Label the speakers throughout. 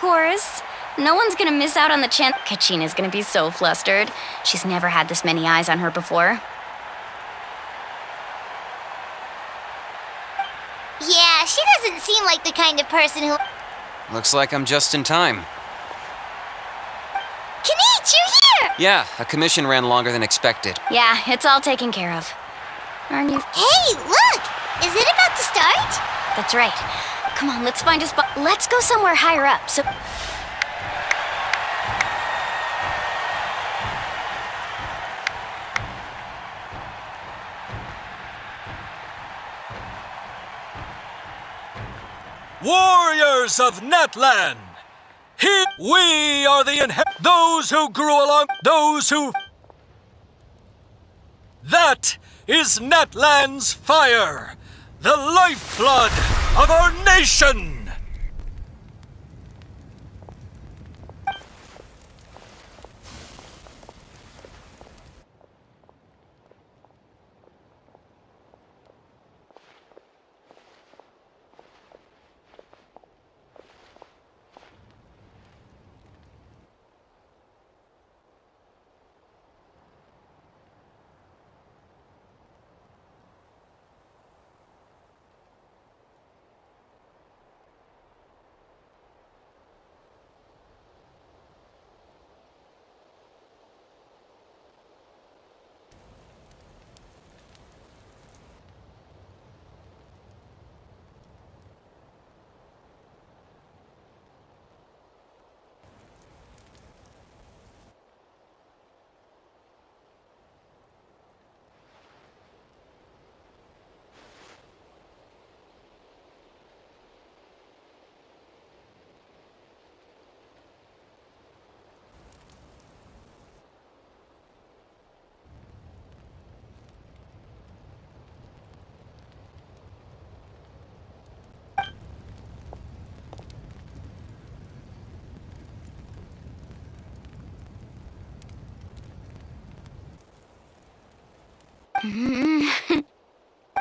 Speaker 1: course. No one's gonna miss out on the chance. Kachina's gonna be so flustered. She's never had this many eyes on her before.
Speaker 2: Yeah, she doesn't seem like the kind of person who...
Speaker 3: Looks like I'm just in time.
Speaker 2: Kanich, you're here!
Speaker 3: Yeah, a commission ran longer than expected.
Speaker 1: Yeah, it's all taken care of. Aren't you?
Speaker 2: Hey, look! Is it about to start?
Speaker 1: That's right. Come on, let's find a spot. Let's go somewhere higher up, so...
Speaker 4: Warriors of Netland! We are the those who grew along, those who... That is Netland's fire, the lifeblood of our nation!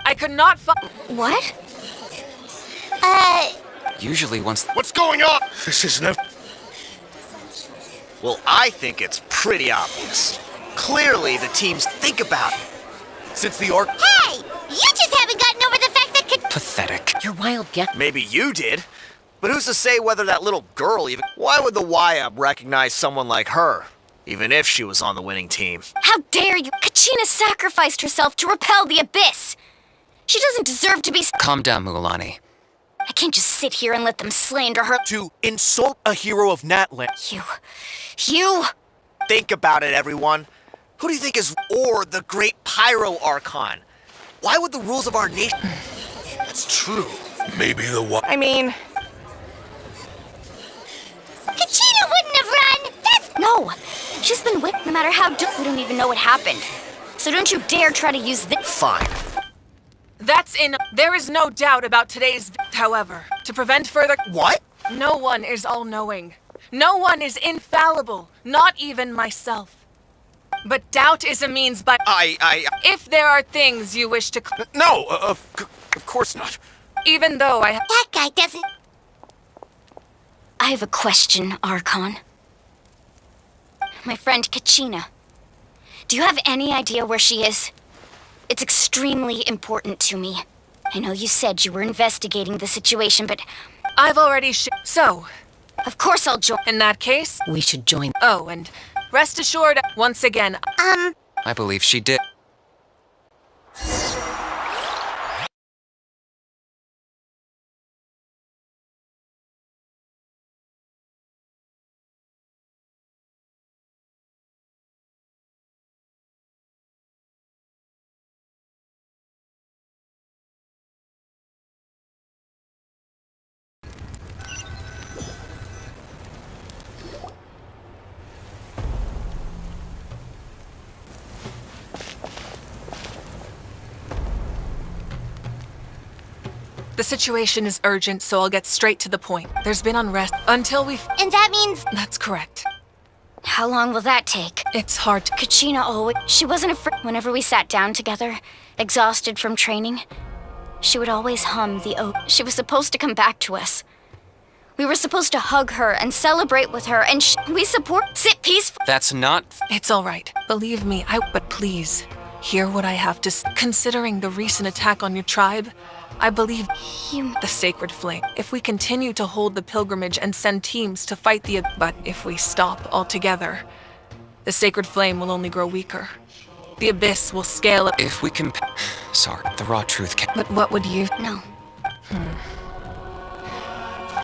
Speaker 5: I could not find...
Speaker 1: What?
Speaker 3: Usually once...
Speaker 6: What's going on? This is no... Well, I think it's pretty obvious. Clearly, the teams think about it. Since the orc...
Speaker 2: Hey! You just haven't gotten over the fact that
Speaker 3: Pathetic.
Speaker 5: Your wild guess.
Speaker 6: Maybe you did. But who's to say whether that little girl even... Why would the YUB recognize someone like her? Even if she was on the winning team.
Speaker 1: How dare you? Kachina sacrificed herself to repel the abyss. She doesn't deserve to be...
Speaker 3: Calm down, Mulan.
Speaker 1: I can't just sit here and let them slander her.
Speaker 6: To insult a hero of Natland.
Speaker 1: You...
Speaker 6: Think about it, everyone. Who do you think is or the great Pyro Archon? Why would the rules of our nation... That's true. Maybe the one...
Speaker 5: I mean...
Speaker 2: Kachina wouldn't have run! That's...
Speaker 1: No! She's been whipped no matter how... We don't even know what happened. So don't you dare try to use this...
Speaker 6: Fine.
Speaker 5: There is no doubt about today's... However, to prevent further...
Speaker 6: What?
Speaker 5: No one is all-knowing. No one is infallible, not even myself. But doubt is a means by... If there are things you wish to...
Speaker 6: No, of course not.
Speaker 5: Even though I...
Speaker 2: That guy doesn't...
Speaker 1: I have a question, Archon. My friend Kachina. Do you have any idea where she is? It's extremely important to me. I know you said you were investigating the situation, but...
Speaker 5: I've already So...
Speaker 1: Of course I'll join.
Speaker 5: In that case...
Speaker 7: We should join.
Speaker 5: Oh, and rest assured, once again...
Speaker 3: I believe she did.
Speaker 5: The situation is urgent, so I'll get straight to the point. There's been unrest until we've...
Speaker 2: And that means...
Speaker 5: That's correct.
Speaker 1: How long will that take?
Speaker 5: It's hard to...
Speaker 1: Kachina always... She wasn't afraid. Whenever we sat down together, exhausted from training, she would always hum the ode. She was supposed to come back to us. We were supposed to hug her and celebrate with her, and we sit peaceful.
Speaker 3: That's not.
Speaker 5: It's all right. Believe me, but please, hear what I have to considering the recent attack on your tribe, I believe the sacred flame. If we continue to hold the pilgrimage and send teams to fight but if we stop altogether, the sacred flame will only grow weaker. The abyss will scale up.
Speaker 3: If we can. Sorry, the raw truth can.
Speaker 5: But what would you?
Speaker 1: No.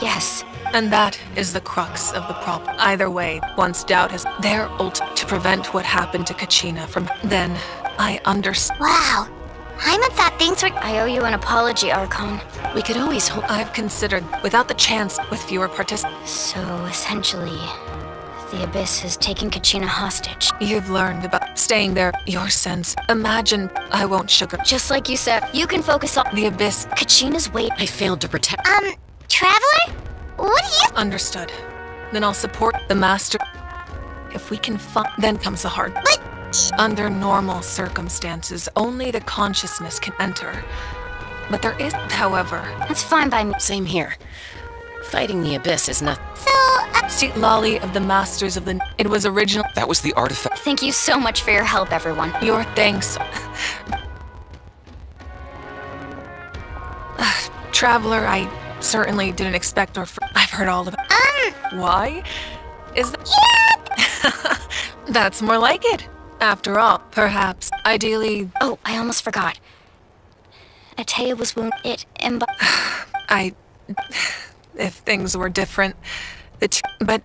Speaker 1: Yes.
Speaker 5: And that is the crux of the problem. Either way, once doubt has their ult to prevent what happened to Kachina from, then I understand.
Speaker 2: Wow. Hyman thought things were.
Speaker 1: I owe you an apology, Archon.
Speaker 5: We could always hope. I've considered, without the chance, with fewer participants.
Speaker 1: So, essentially, the Abyss has taken Kachina hostage.
Speaker 5: You've learned about staying there, your sense. Imagine I won't sugar.
Speaker 1: Just like you said, you can focus on
Speaker 5: The Abyss.
Speaker 1: Kachina's weight.
Speaker 5: I failed to protect.
Speaker 2: Traveler? What do you.
Speaker 5: Understood. Then I'll support the master. If we can find. Then comes the hard.
Speaker 2: But.
Speaker 5: Under normal circumstances, only the consciousness can enter. But there is, however.
Speaker 1: That's fine by me.
Speaker 7: Same here. Fighting the Abyss is nothing.
Speaker 2: So,
Speaker 5: Seat Lolly of the Masters of the. It was original.
Speaker 3: That was the artifact.
Speaker 1: Thank you so much for your help, everyone.
Speaker 5: Your thanks. Traveler, I certainly didn't expect I've heard all of it. Why? Is that. That's more like it. After all, perhaps, ideally.
Speaker 1: Oh, I almost forgot. Atea was wounded.
Speaker 5: If things were different, but.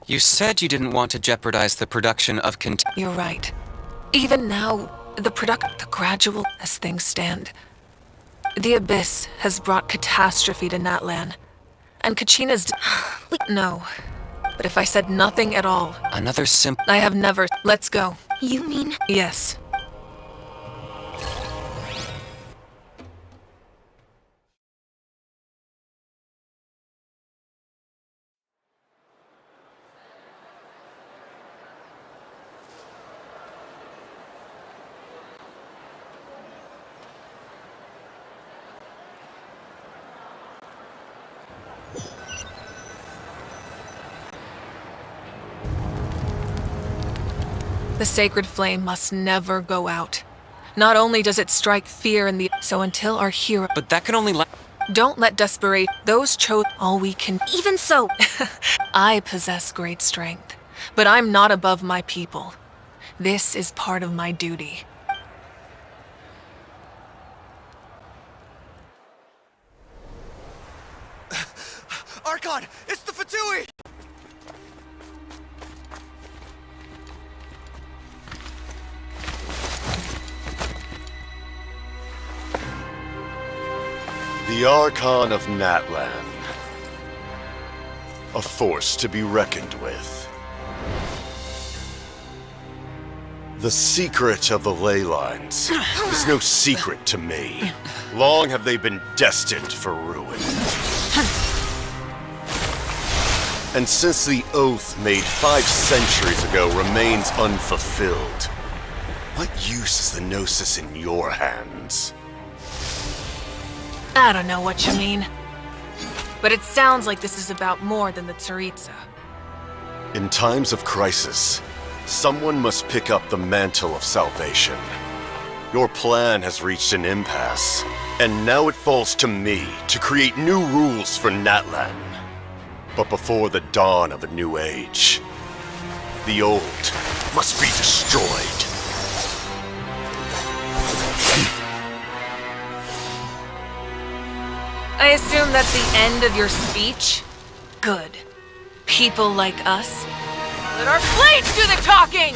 Speaker 3: You said you didn't want to jeopardize the production of
Speaker 5: You're right. Even now, the gradual as things stand. The Abyss has brought catastrophe to Natlan. And Kachina's. No. But if I said nothing at all.
Speaker 3: Another simple.
Speaker 5: I have never. Let's go.
Speaker 1: You mean?
Speaker 5: Yes. The sacred flame must never go out. Not only does it strike fear in the. So until our hero.
Speaker 3: But that can only
Speaker 5: Don't let desperate. Those chose all we can.
Speaker 1: Even so.
Speaker 5: I possess great strength, but I'm not above my people. This is part of my duty.
Speaker 6: Archon, it's the Fatui!
Speaker 8: The Archon of Natlan. A force to be reckoned with. The secret of the ley lines is no secret to me. Long have they been destined for ruin. And since the oath made 5 centuries ago remains unfulfilled, what use is the Gnosis in your hands?
Speaker 5: I don't know what you mean. But it sounds like this is about more than the Tsaritsa.
Speaker 8: In times of crisis, someone must pick up the mantle of salvation. Your plan has reached an impasse, and now it falls to me to create new rules for Natlan. But before the dawn of a new age, the old must be destroyed.
Speaker 5: I assume that's the end of your speech? Good. People like us. Let our blades do the talking!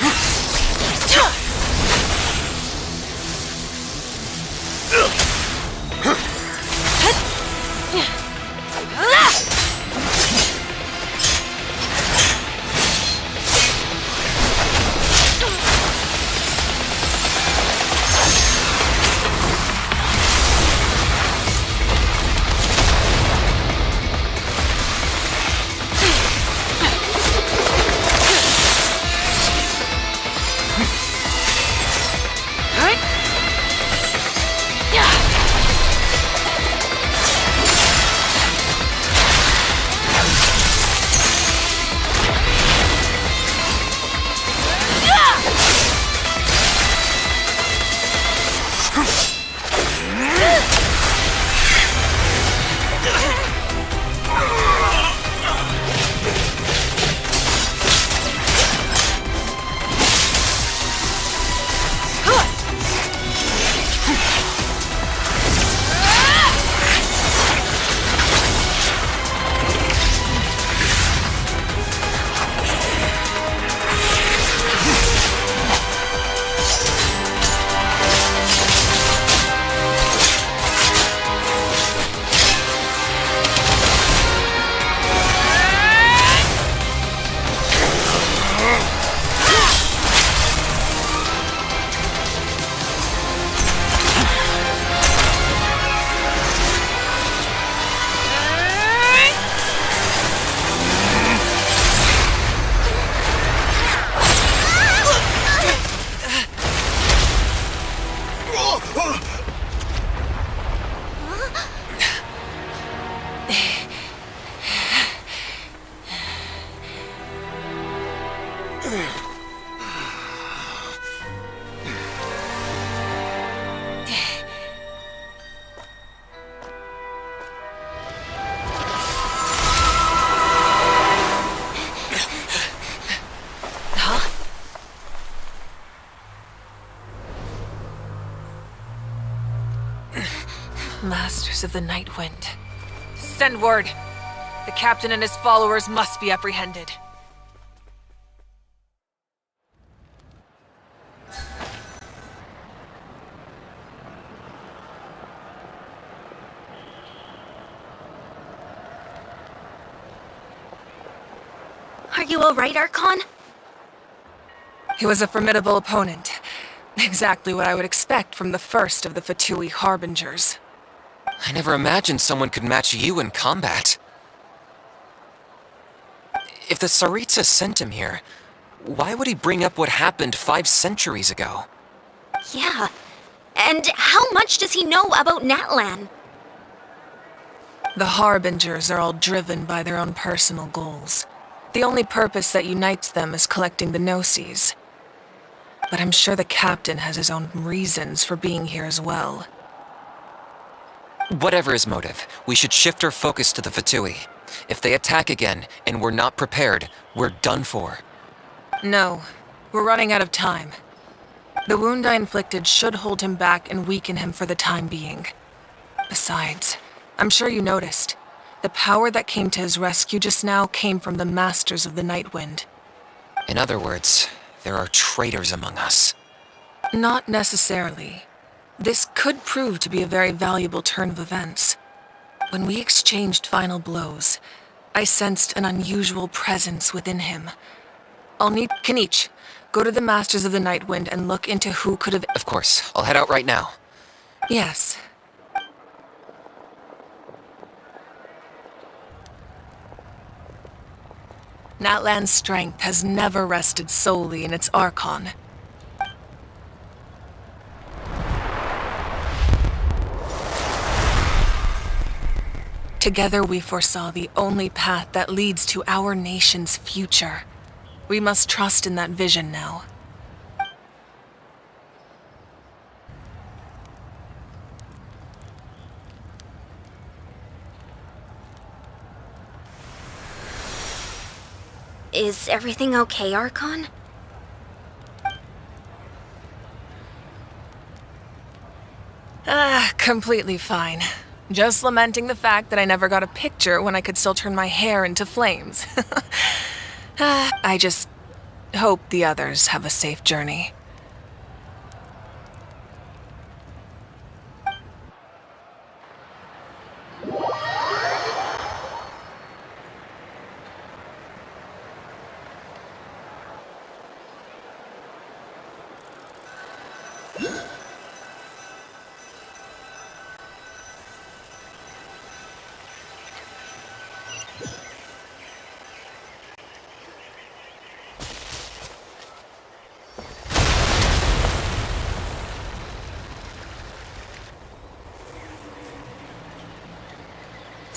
Speaker 5: Masters of the Night Wind. Send word. The captain and his followers must be apprehended.
Speaker 1: Are you alright, Archon?
Speaker 5: He was a formidable opponent. Exactly what I would expect from the first of the Fatui Harbingers.
Speaker 3: I never imagined someone could match you in combat. If the Tsaritsa sent him here, why would he bring up what happened 5 centuries ago?
Speaker 1: Yeah. And how much does he know about Natlan?
Speaker 5: The Harbingers are all driven by their own personal goals. The only purpose that unites them is collecting the Gnosis. But I'm sure the captain has his own reasons for being here as well.
Speaker 3: Whatever his motive, we should shift our focus to the Fatui. If they attack again, and we're not prepared, we're done for.
Speaker 5: No, we're running out of time. The wound I inflicted should hold him back and weaken him for the time being. Besides, I'm sure you noticed, the power that came to his rescue just now came from the Masters of the Night Wind.
Speaker 3: In other words, there are traitors among us.
Speaker 5: Not necessarily. This could prove to be a very valuable turn of events. When we exchanged final blows, I sensed an unusual presence within him. I'll need Kanich. Go to the Masters of the Night Wind and look into who could have...
Speaker 3: Of course, I'll head out right now.
Speaker 5: Yes. Natlan's strength has never rested solely in its Archon. Together we foresaw the only path that leads to our nation's future. We must trust in that vision now.
Speaker 1: Is everything okay, Archon?
Speaker 5: Completely fine. Just lamenting the fact that I never got a picture when I could still turn my hair into flames. I just hope the others have a safe journey.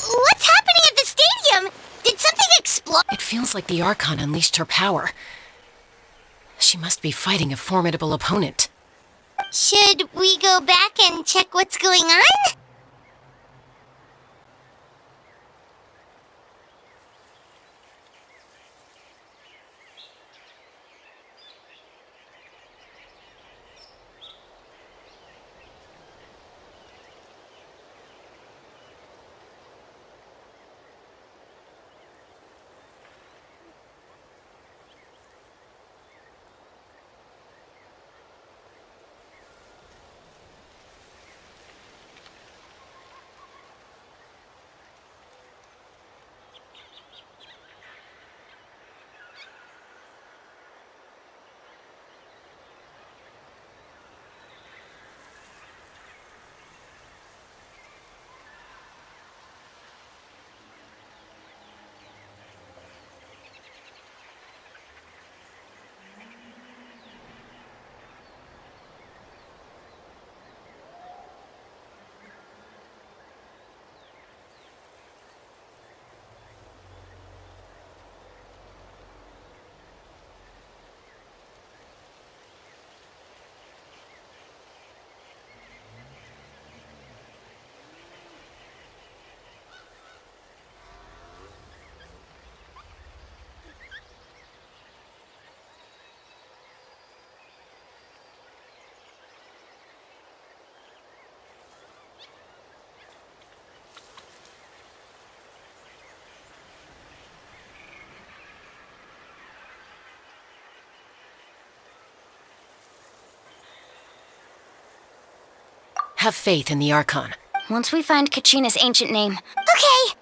Speaker 2: What's happening at the stadium? Did something explode?
Speaker 7: It feels like the Archon unleashed her power. She must be fighting a formidable opponent.
Speaker 2: Should we go back and check what's going on?
Speaker 7: have faith in the Archon.
Speaker 1: Once we find Kachina's ancient name,
Speaker 2: Okay.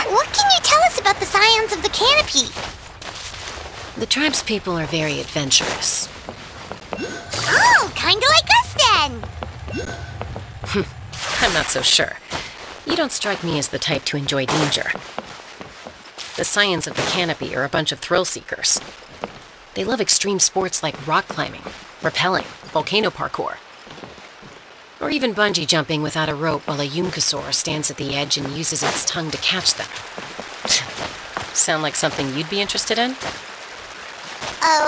Speaker 2: What can you tell us about the scions of the canopy?
Speaker 7: The tribespeople are very adventurous.
Speaker 2: Oh, kinda like us then.
Speaker 7: I'm not so sure. You don't strike me as the type to enjoy danger. The scions of the canopy are a bunch of thrill seekers. They love extreme sports like rock climbing, rappelling, volcano parkour, or even bungee jumping without a rope while a Yunkasaur stands at the edge and uses its tongue to catch them. Sound like something you'd be interested in?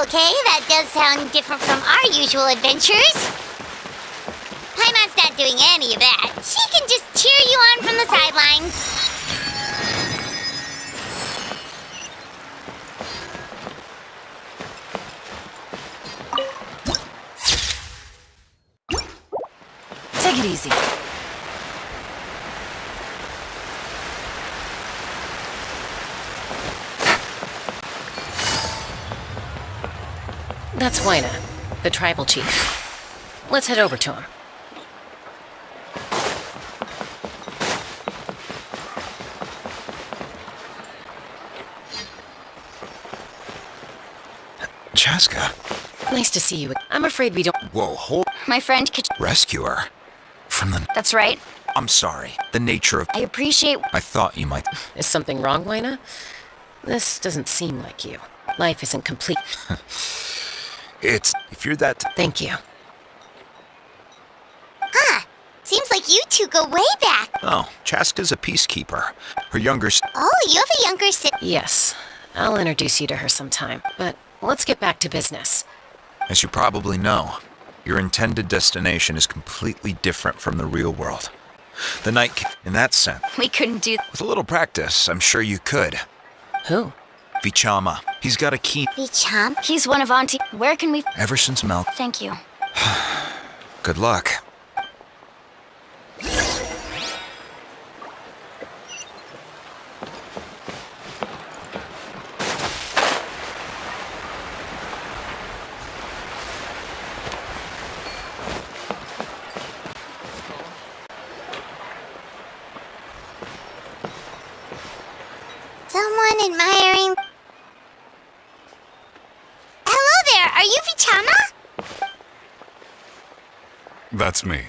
Speaker 2: Okay, that does sound different from our usual adventures. Paimon's not doing any of that. She can just cheer you on from the sidelines.
Speaker 7: Take it easy. That's Waina, the tribal chief. Let's head over to him.
Speaker 9: Chaska.
Speaker 7: Nice to see you. I'm afraid we don't...
Speaker 9: Whoa, hold.
Speaker 1: my friend
Speaker 9: Rescuer. From the...
Speaker 1: That's right.
Speaker 9: I'm sorry. The nature of...
Speaker 1: I appreciate.
Speaker 9: I thought you might...
Speaker 7: Is something wrong, Waina? This doesn't seem like you. Life isn't complete.
Speaker 9: It's... If you're that...
Speaker 7: Thank you.
Speaker 2: Huh. Seems like you two go way back.
Speaker 9: Oh, Chaska's a peacekeeper. Her younger...
Speaker 2: Oh, you have a younger sister.
Speaker 7: Yes, I'll introduce you to her sometime, but let's get back to business.
Speaker 9: As you probably know, your intended destination is completely different from the real world. The Night King, in that sense.
Speaker 1: We couldn't do.
Speaker 9: With a little practice, I'm sure you could.
Speaker 7: Who?
Speaker 9: Vichama. He's got a keen...
Speaker 2: Vicham?
Speaker 1: He's one of Auntie. Where can we?
Speaker 9: Ever since Mel...
Speaker 1: Thank you.
Speaker 9: Good luck.
Speaker 2: Someone admiring... Hello there, are you Vichama?
Speaker 10: That's me.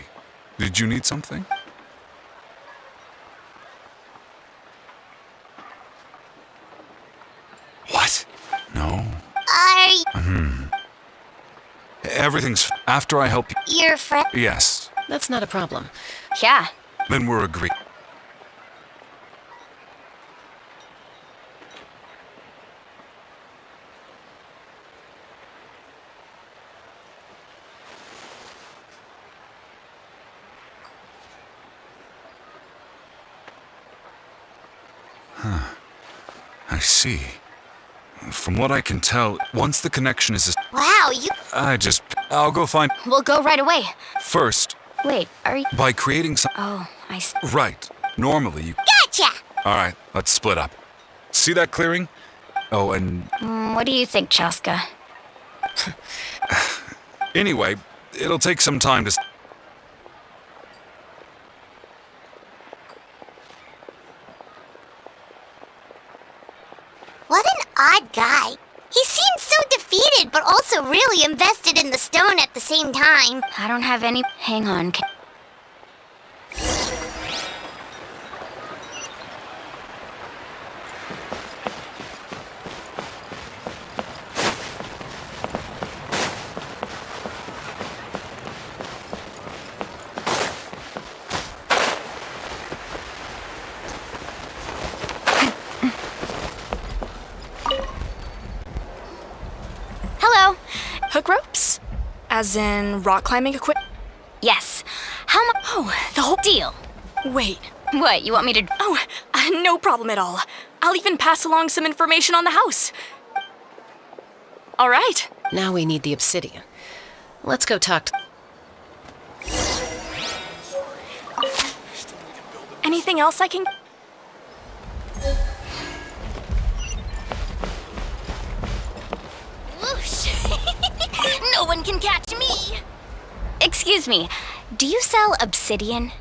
Speaker 10: Did you need something? What? No.
Speaker 2: Are you...
Speaker 10: Everything's after I help you.
Speaker 2: your friend?
Speaker 10: Yes.
Speaker 7: That's not a problem.
Speaker 1: Yeah.
Speaker 10: Then we're agreed. I see. From what I can tell, once the connection is...
Speaker 2: Wow, you...
Speaker 10: I'll go find...
Speaker 1: We'll go right away.
Speaker 10: First,
Speaker 1: Wait, are you?
Speaker 10: by creating some...
Speaker 1: Oh, I see.
Speaker 10: Right. Normally you...
Speaker 2: Gotcha!
Speaker 10: Alright, let's split up. See that clearing? Oh, and
Speaker 1: What do you think, Chaska?
Speaker 10: anyway, it'll take some time to...
Speaker 2: What an odd guy. He seems so defeated, but also really invested in the stone at the same time.
Speaker 1: I don't have any. Hang on.
Speaker 11: As in rock climbing equipment?
Speaker 1: Yes. How much?
Speaker 11: Oh, the whole
Speaker 1: Deal.
Speaker 11: Wait.
Speaker 1: What, you want me to...
Speaker 11: Oh, no problem at all. I'll even pass along some information on the house. All right.
Speaker 7: Now we need the obsidian. Let's go talk to...
Speaker 11: Anything else I can...
Speaker 1: Whoosh! No one can catch me! Excuse me, do you sell obsidian?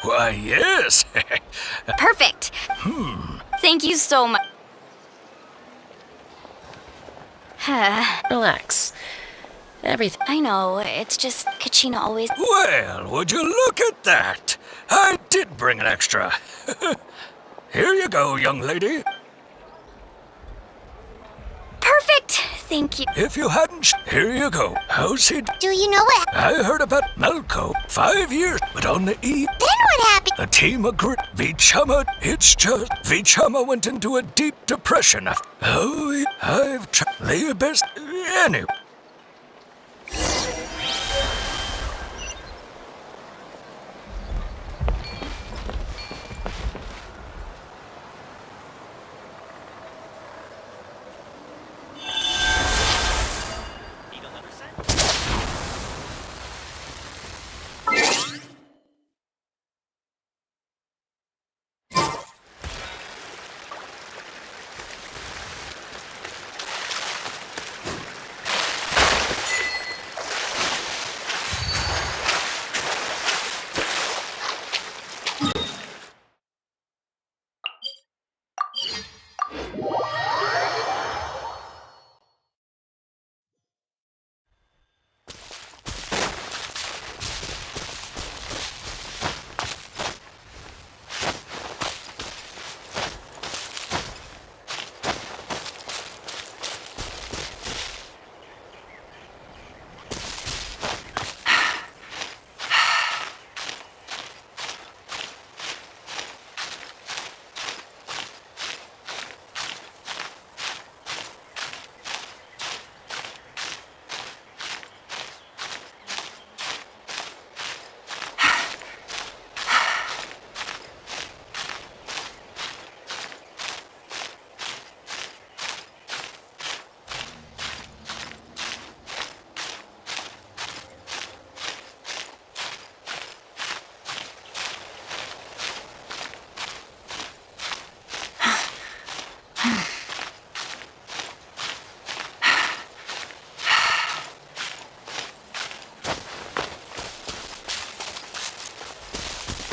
Speaker 4: Why, yes.
Speaker 1: Perfect. Thank you so much.
Speaker 7: Relax. Everything...
Speaker 1: I know, it's just Kachina always...
Speaker 4: Well, would you look at that? I did bring an extra. Here you go, young lady.
Speaker 1: Perfect! Thank you.
Speaker 4: If you hadn't, here you go. How's it?
Speaker 2: Do you know what?
Speaker 4: I heard about Malco. 5 years, but on the eve,
Speaker 2: Then what happened?
Speaker 4: a team agreed. Vichama, it's just Vichama went into a deep depression. Oh, I've tried. Lay best anyway.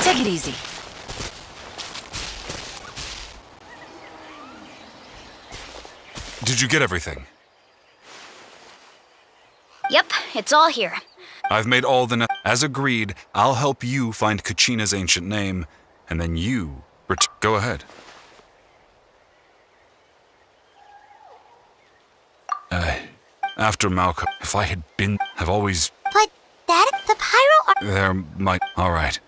Speaker 12: Take it easy.
Speaker 10: Did you get everything?
Speaker 1: Yep, it's all here.
Speaker 10: I've made all the... As agreed, I'll help you find Kachina's ancient name, and then you... Go ahead. After Malcolm, if I had been... I've always...
Speaker 2: But that... the pyro...
Speaker 10: There might... All right.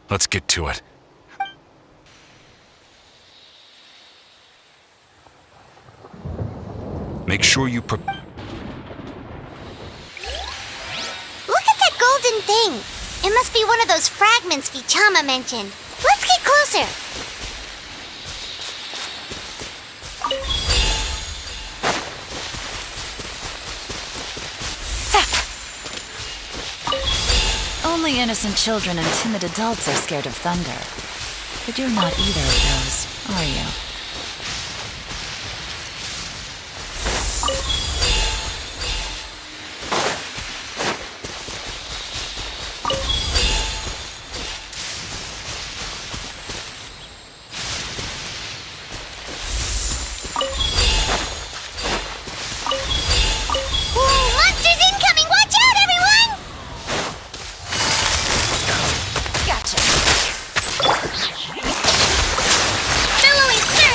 Speaker 10: Let's get to it. Make sure you
Speaker 2: Look at that golden thing. It must be one of those fragments Vichama mentioned. Let's get closer.
Speaker 12: Only innocent children and timid adults are scared of thunder. But you're not either of those, are you?
Speaker 2: Monsters incoming! Watch out, everyone!
Speaker 12: Gotcha.
Speaker 2: Billowing surf!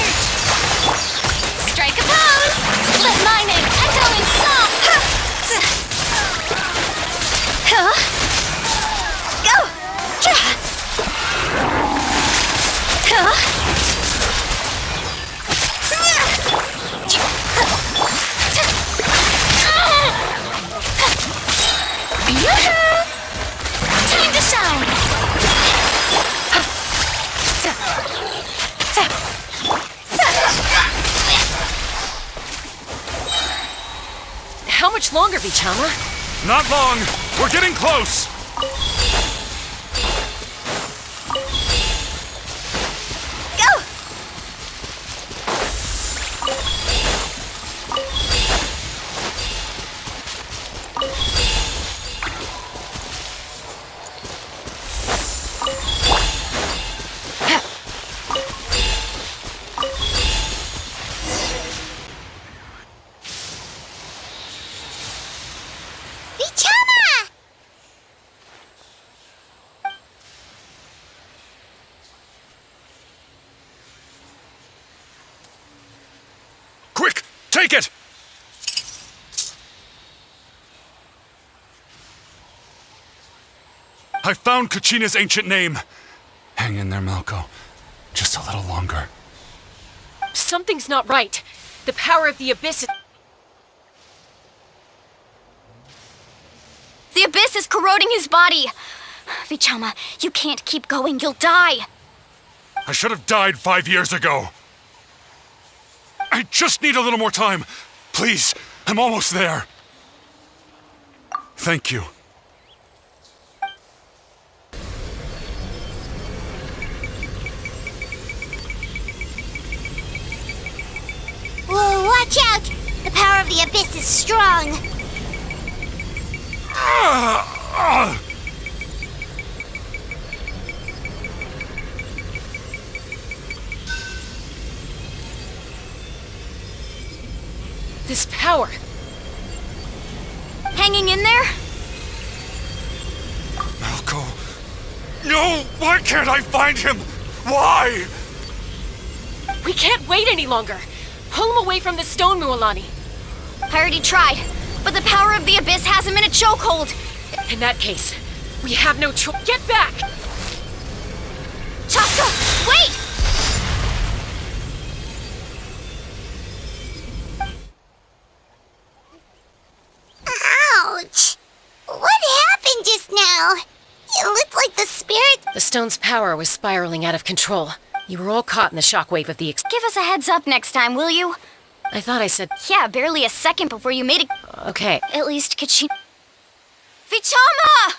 Speaker 1: Yoo-hoo! Time to shine!
Speaker 7: How much longer, Vichama?
Speaker 10: Not long. We're getting close.
Speaker 1: Go!
Speaker 2: Vichama!
Speaker 10: Quick, take it! I found Kachina's ancient name. Hang in there, Malco. Just a little longer.
Speaker 7: Something's not right. The power of the Abyss is...
Speaker 1: The Abyss is corroding his body! Vichama, you can't keep going, you'll die!
Speaker 10: I should have died 5 years ago. I just need a little more time. Please, I'm almost there. Thank you.
Speaker 2: Whoa, watch out! The power of the Abyss is strong.
Speaker 7: This power.
Speaker 1: Hanging in there?
Speaker 10: Malco. No! Why can't I find him? Why?
Speaker 7: We can't wait any longer. Pull him away from the stone, Mualani.
Speaker 1: I already tried, but the power of the Abyss has him in a chokehold.
Speaker 7: In that case, we have no choice. Get back!
Speaker 1: Chaska, wait!
Speaker 2: Ouch! What happened just now? It looked like the spirit...
Speaker 7: The stone's power was spiraling out of control. You were all caught in the shockwave of the
Speaker 1: Give us a heads up next time, will you?
Speaker 7: I thought I said...
Speaker 1: Yeah, barely a second before you made it.
Speaker 7: Okay.
Speaker 1: At least Kachina... Vichama!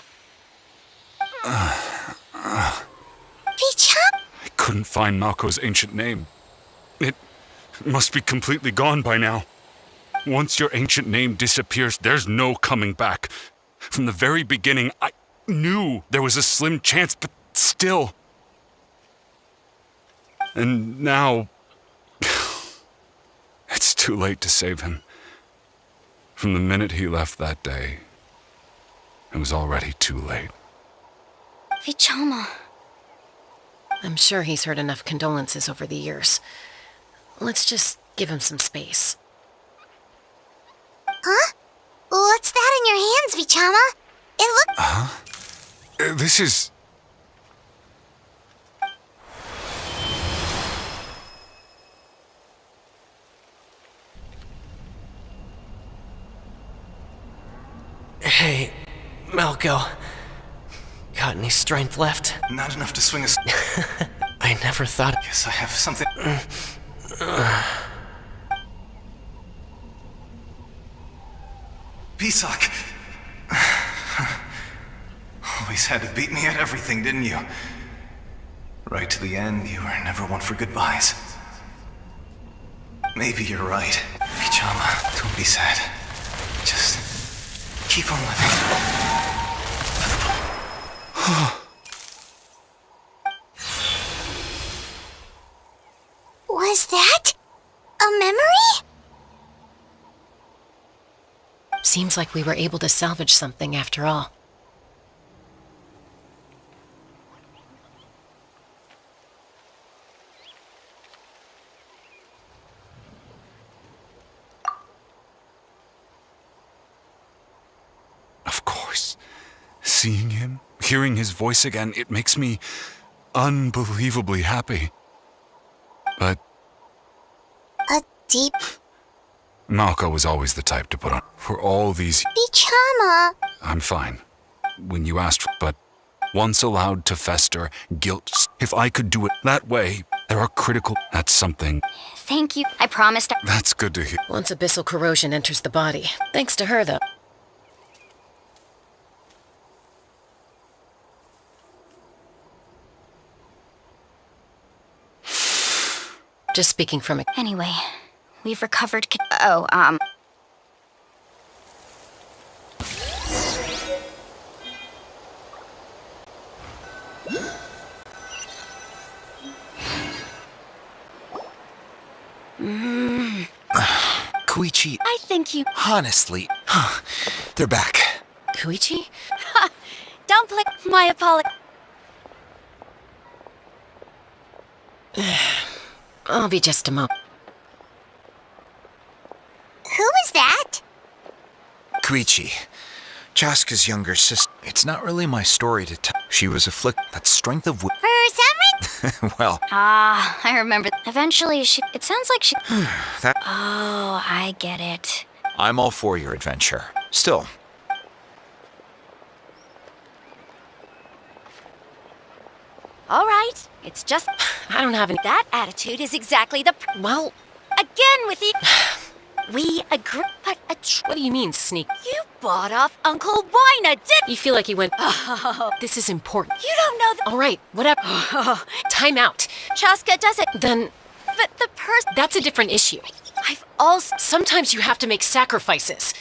Speaker 2: Vichama?
Speaker 10: I couldn't find Malco's ancient name. It must be completely gone by now. Once your ancient name disappears, there's no coming back. From the very beginning, I knew there was a slim chance, but still. And now... it's too late to save him. From the minute he left that day, it was already too late.
Speaker 1: Vichama.
Speaker 7: I'm sure he's heard enough condolences over the years. Let's just give him some space.
Speaker 2: Huh? What's that in your hands, Vichama? It looks...
Speaker 10: Huh? This is...
Speaker 13: Hey, Malco. Got any strength left?
Speaker 14: Not enough to swing a...
Speaker 13: I never thought...
Speaker 14: Guess I have something... Pisak. Always had to beat me at everything, didn't you? Right to the end, you were never one for goodbyes. Maybe you're right. Vichama, don't be sad. Just keep on living.
Speaker 2: Was that a memory?
Speaker 7: Seems like we were able to salvage something after all.
Speaker 10: Of course. Seeing him, hearing his voice again, it makes me unbelievably happy. But
Speaker 2: A deep...
Speaker 10: Malco was always the type to put on for all these...
Speaker 2: Vichama.
Speaker 10: I'm fine. when you asked, but once allowed to fester, guilt. If I could do it that way, there are critical. That's something.
Speaker 1: Thank you. I promised.
Speaker 10: That's good to hear.
Speaker 7: Once abyssal corrosion enters the body. Thanks to her, though. Just speaking from it.
Speaker 1: Anyway, we've recovered.
Speaker 9: Koichi,
Speaker 1: I think you.
Speaker 9: honestly, they're back.
Speaker 7: Koichi?
Speaker 1: Don't play my apology.
Speaker 7: I'll be just a moment.
Speaker 2: Who is that?
Speaker 9: Koichi, Chaska's younger sister. It's not really my story to tell. She was afflicted. That strength of will.
Speaker 2: For some reason?
Speaker 9: Well,
Speaker 1: I remember. Eventually, it sounds like she.
Speaker 9: that.
Speaker 1: Oh, I get it.
Speaker 9: I'm all for your adventure. Still.
Speaker 1: All right. It's just.
Speaker 7: I don't have any.
Speaker 1: That attitude is exactly the.
Speaker 7: Well,
Speaker 1: Again with the. We agree, but
Speaker 7: what do you mean, sneak?
Speaker 1: you bought off Uncle Wina, didn't
Speaker 7: You feel like you went.
Speaker 1: Oh,
Speaker 7: This is important.
Speaker 1: you don't know that.
Speaker 7: All right, whatever. Time out.
Speaker 1: Chaska does it.
Speaker 7: Then
Speaker 1: But the person.
Speaker 7: that's a different issue.
Speaker 1: I've also.
Speaker 7: Sometimes you have to make sacrifices.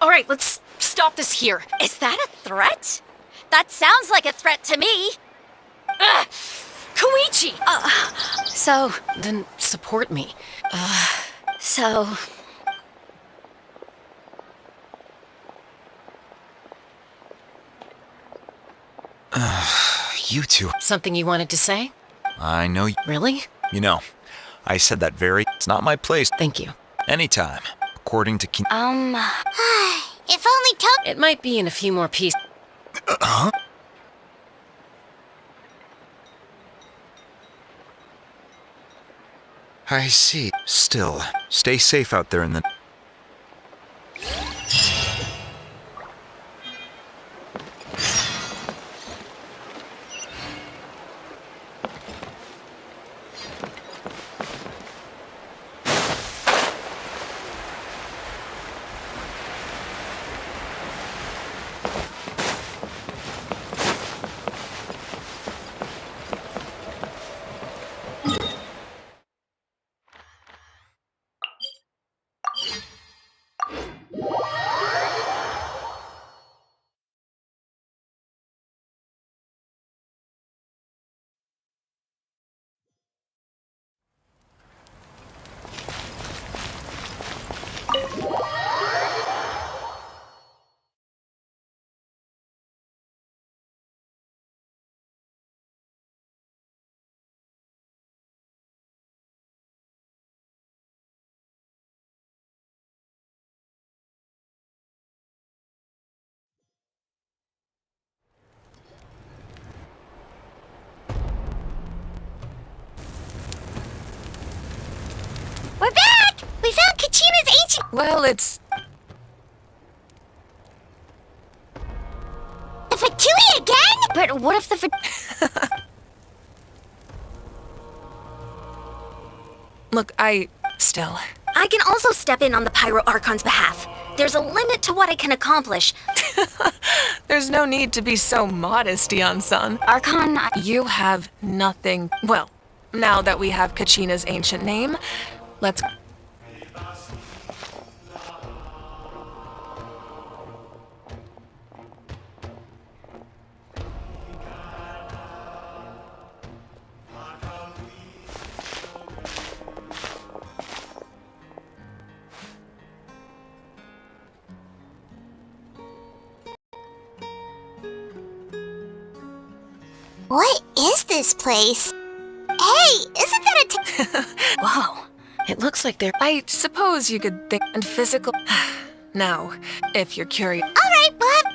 Speaker 7: All right, let's stop this here.
Speaker 1: Is that a threat? That sounds like a threat to me.
Speaker 7: Koichi!
Speaker 1: So.
Speaker 7: Then support me.
Speaker 1: So.
Speaker 9: You two.
Speaker 7: Something you wanted to say?
Speaker 9: I know.
Speaker 7: Really?
Speaker 9: You know, I said that very. It's not my place.
Speaker 7: Thank you.
Speaker 9: Anytime. According to
Speaker 2: If only Toki.
Speaker 7: It might be in a few more pieces.
Speaker 9: I see. Still, stay safe out there in the.
Speaker 2: We're back! We found Kachina's ancient.
Speaker 5: Well, it's.
Speaker 2: The Fatui again?
Speaker 1: But what if the.
Speaker 5: Look, Still.
Speaker 11: I can also step in on the Pyro Archon's behalf. There's a limit to what I can accomplish.
Speaker 5: There's no need to be so modest, Yan-san.
Speaker 1: Archon.
Speaker 5: You have nothing. Well, now that we have Kachina's ancient name, let's.
Speaker 2: What is this place? Hey, isn't that a
Speaker 5: Whoa. It looks like they're. I suppose you could think. And physical. Now, if you're curious.
Speaker 2: Alright, Bob.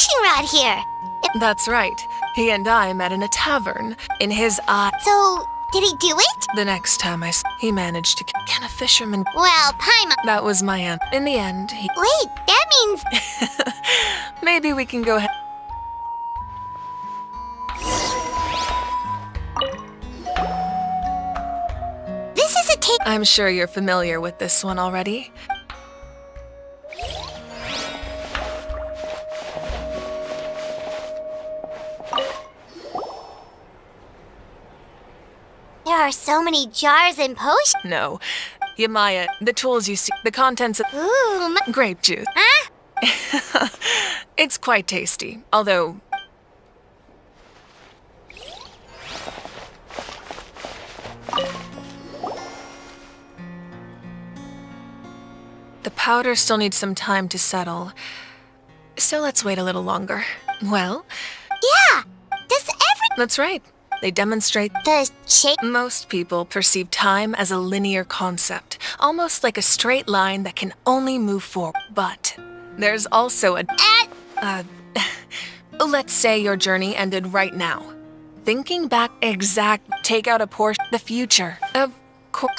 Speaker 2: fishing rod here.
Speaker 5: That's right. He and I met in a tavern. In his eye.
Speaker 2: So, did he do it?
Speaker 5: The next time he managed to. Can a fisherman?
Speaker 2: Well, Paimon.
Speaker 5: That was my aunt. In the end, he.
Speaker 2: Wait, that means.
Speaker 5: Maybe we can go ahead.
Speaker 2: This is a take.
Speaker 5: I'm sure you're familiar with this one already.
Speaker 2: There are so many jars and potions.
Speaker 5: No. Yamaya, the tools you see, the contents of.
Speaker 2: Ooh,
Speaker 5: grape juice.
Speaker 2: Huh?
Speaker 5: It's quite tasty, although. The powder still needs some time to settle. So let's wait a little longer. Well?
Speaker 2: Yeah! Does
Speaker 5: That's right. They demonstrate
Speaker 2: the shape.
Speaker 5: Most people perceive time as a linear concept, almost like a straight line that can only move forward. But there's also let's say your journey ended right now. Thinking back take out a portion the future. Of course,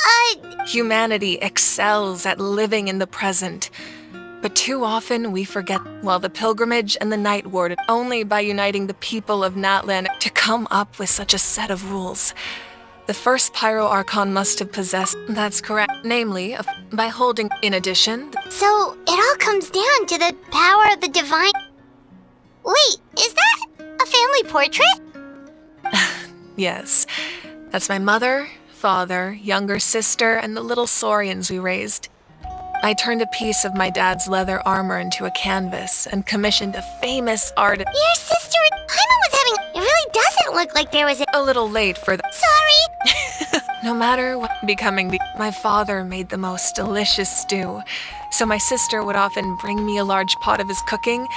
Speaker 5: humanity excels at living in the present. But too often we forget, while the pilgrimage and the night ward, only by uniting the people of Natlan to come up with such a set of rules. The first Pyro Archon must have possessed, that's correct, namely, by holding, in addition.
Speaker 2: So, it all comes down to the power of the divine. Wait, is that a family portrait?
Speaker 5: Yes, that's my mother, father, younger sister, and the little saurians we raised. I turned a piece of my dad's leather armor into a canvas and commissioned a famous artist.
Speaker 2: Your sister Paimon was having. It really doesn't look like there was
Speaker 5: a little late for the.
Speaker 2: Sorry!
Speaker 5: No matter what, my father made the most delicious stew, so my sister would often bring me a large pot of his cooking.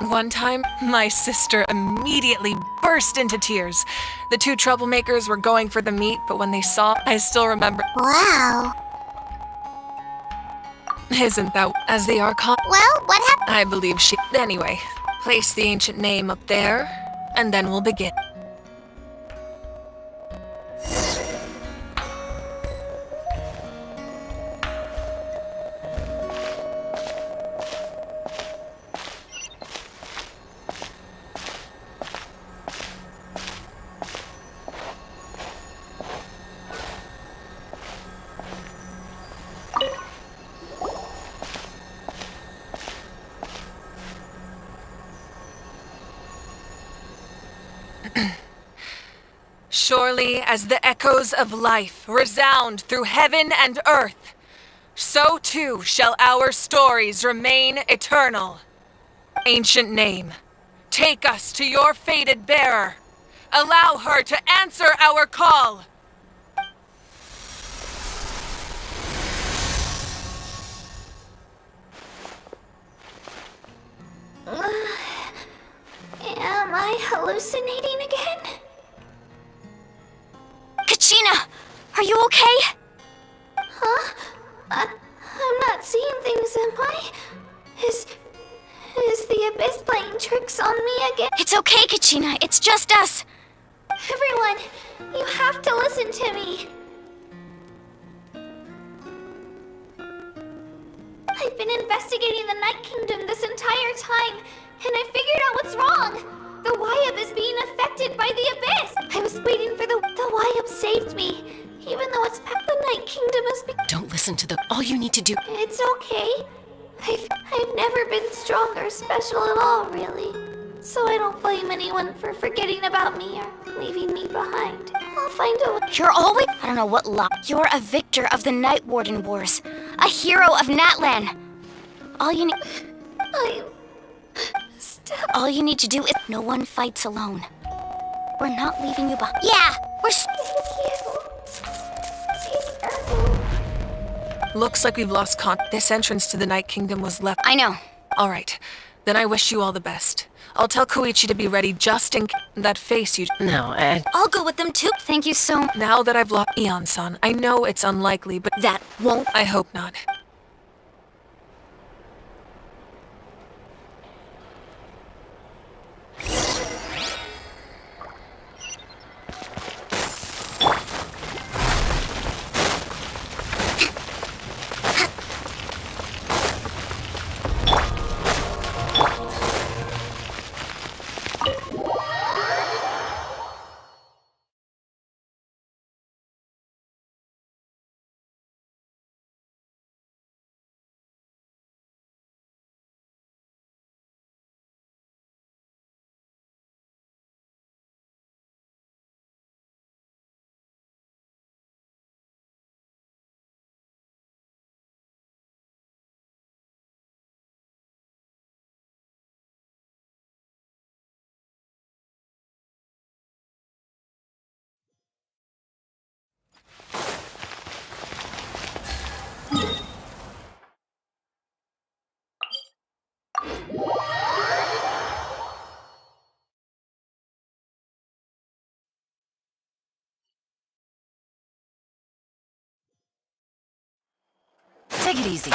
Speaker 5: One time, my sister immediately burst into tears. The two troublemakers were going for the meat, but when they saw, I still remember.
Speaker 2: Wow.
Speaker 5: Isn't that as the Archon?
Speaker 2: Well, what happened?
Speaker 5: I believe she. Anyway, place the ancient name up there, and then we'll begin. Surely as the echoes of life resound through heaven and earth, so too shall our stories remain eternal. Ancient name, take us to your fated bearer. Allow her to answer our call.
Speaker 2: Am I hallucinating again?
Speaker 1: Kachina! Are you okay?
Speaker 2: Huh? I'm not seeing things, am I? Is the Abyss playing tricks on me again?
Speaker 1: It's okay, Kachina. It's just us.
Speaker 2: Everyone, you have to listen to me. I've been investigating the Night Kingdom this entire time, and I figured out what's wrong. The Wyab is being affected by the Abyss. I was waiting for the Wyab saved me, even though it's the Night Kingdom has been.
Speaker 7: Don't listen to them. All you need to do.
Speaker 2: It's okay. I've never been strong or special at all, really. So I don't blame anyone for forgetting about me or leaving me behind. I'll find a way.
Speaker 1: You're always. I don't know what luck. You're a victor of the Night Warden Wars, a hero of Natlan. All you need. All you need to do is. No one fights alone. We're not leaving you behind.
Speaker 2: Yeah, we're.
Speaker 5: Looks like we've lost This entrance to the Night Kingdom was left.
Speaker 1: I know.
Speaker 5: All right. Then I wish you all the best. I'll tell Koichi to be ready just in that face you.
Speaker 7: No,
Speaker 1: I'll go with them too. Thank you so much.
Speaker 5: Now that I've lost Eon-san, I know it's unlikely, but
Speaker 1: that won't.
Speaker 5: I hope not.
Speaker 12: Take it easy.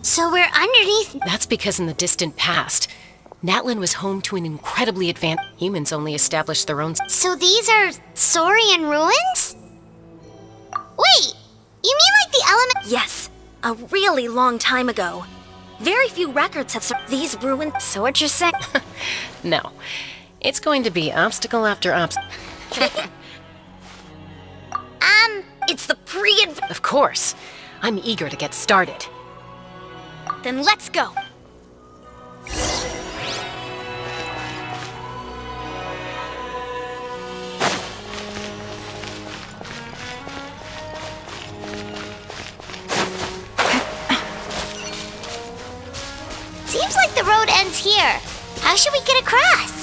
Speaker 2: So we're underneath.
Speaker 7: That's because in the distant past, Natlin was home to an incredibly advanced... Humans only established their own...
Speaker 2: So these are Saurian ruins? Wait, you mean like the element?
Speaker 11: Yes, a really long time ago. Very few records have these ruins.
Speaker 1: So what you're saying?
Speaker 7: No. It's going to be obstacle after obstacle.
Speaker 11: It's the
Speaker 7: Of course. I'm eager to get started.
Speaker 11: Then let's go.
Speaker 2: Seems like the road ends here. How should we get across?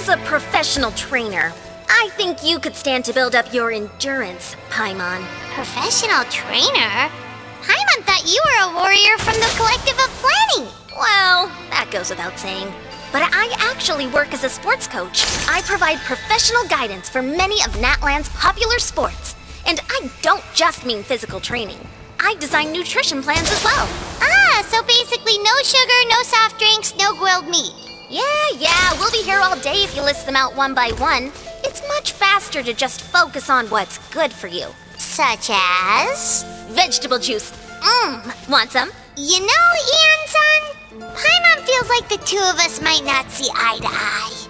Speaker 11: As a professional trainer, I think you could stand to build up your endurance, Paimon.
Speaker 2: Professional trainer? Paimon thought you were a warrior from the Collective of Planning.
Speaker 11: Well, that goes without saying. But I actually work as a sports coach. I provide professional guidance for many of Natlan's popular sports. And I don't just mean physical training. I design nutrition plans as well.
Speaker 2: Ah, so basically no sugar, no soft drinks, no grilled meat.
Speaker 11: Yeah, we'll be here all day if you list them out one by one. It's much faster to just focus on what's good for you.
Speaker 2: Such as?
Speaker 11: Vegetable juice. Want some?
Speaker 2: You know, Ian-san, Paimon feels like the two of us might not see eye to eye.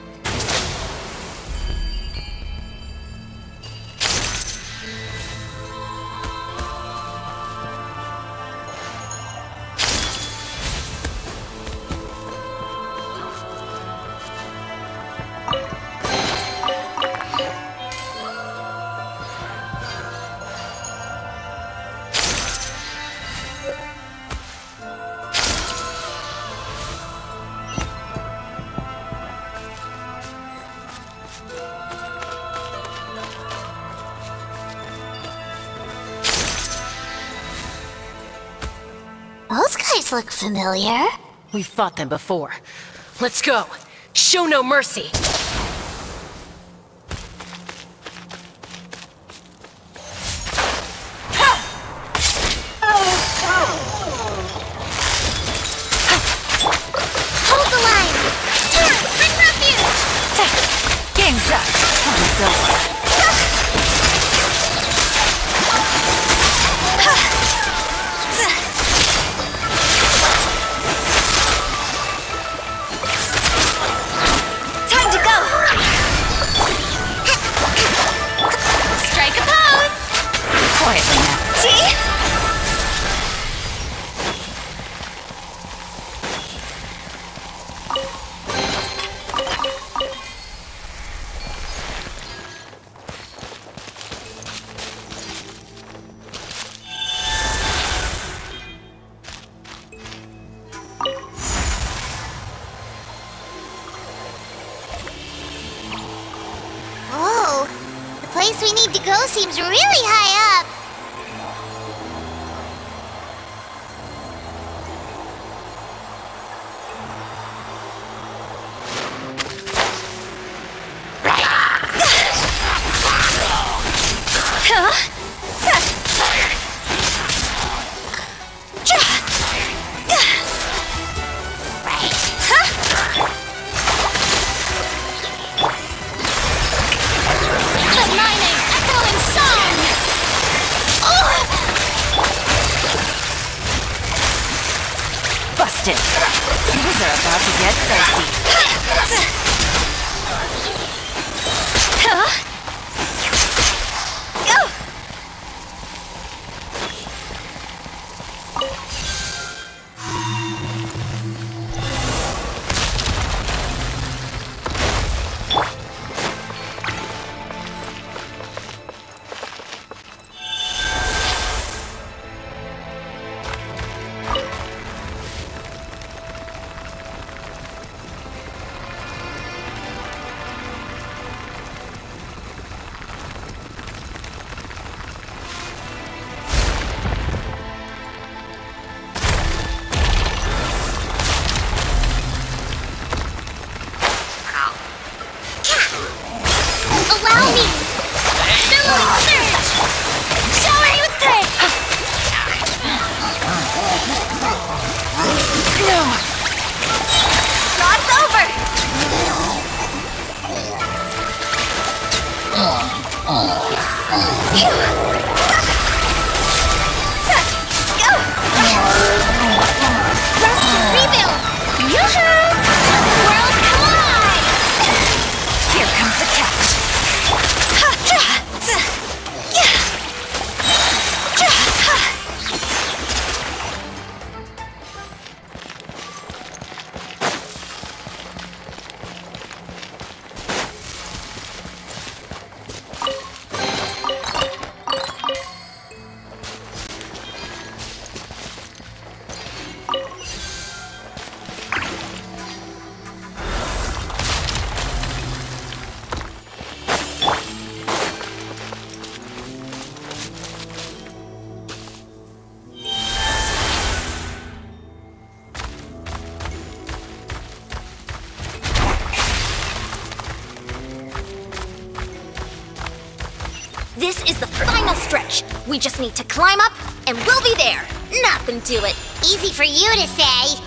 Speaker 2: Those guys look familiar.
Speaker 7: We've fought them before. Let's go. Show no mercy.
Speaker 12: Quietly now.
Speaker 11: See? Whoa, the place we need to go seems really high up.
Speaker 12: Busted. Things are about to get dicey.
Speaker 11: Allow me! Billowing surge! Showering thing!
Speaker 12: No!
Speaker 11: Cross over! Go! Rest and rebuild! Yoo-hoo! World collide!
Speaker 12: Here comes the catch.
Speaker 11: This is the final stretch. We just need to climb up, and we'll be there. Nothing to it. Easy for you to say.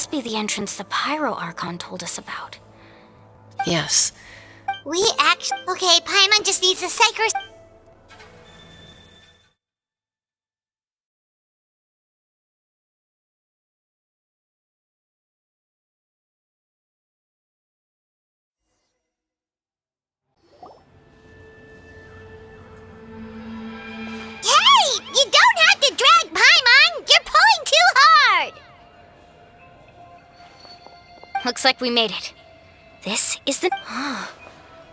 Speaker 1: must be the entrance the Pyro Archon told us about.
Speaker 7: Yes.
Speaker 11: We actually... Okay, Paimon just needs a sacred... Hey! You don't have to drag Paimon! You're pulling too hard!
Speaker 1: Looks like we made it. This is the...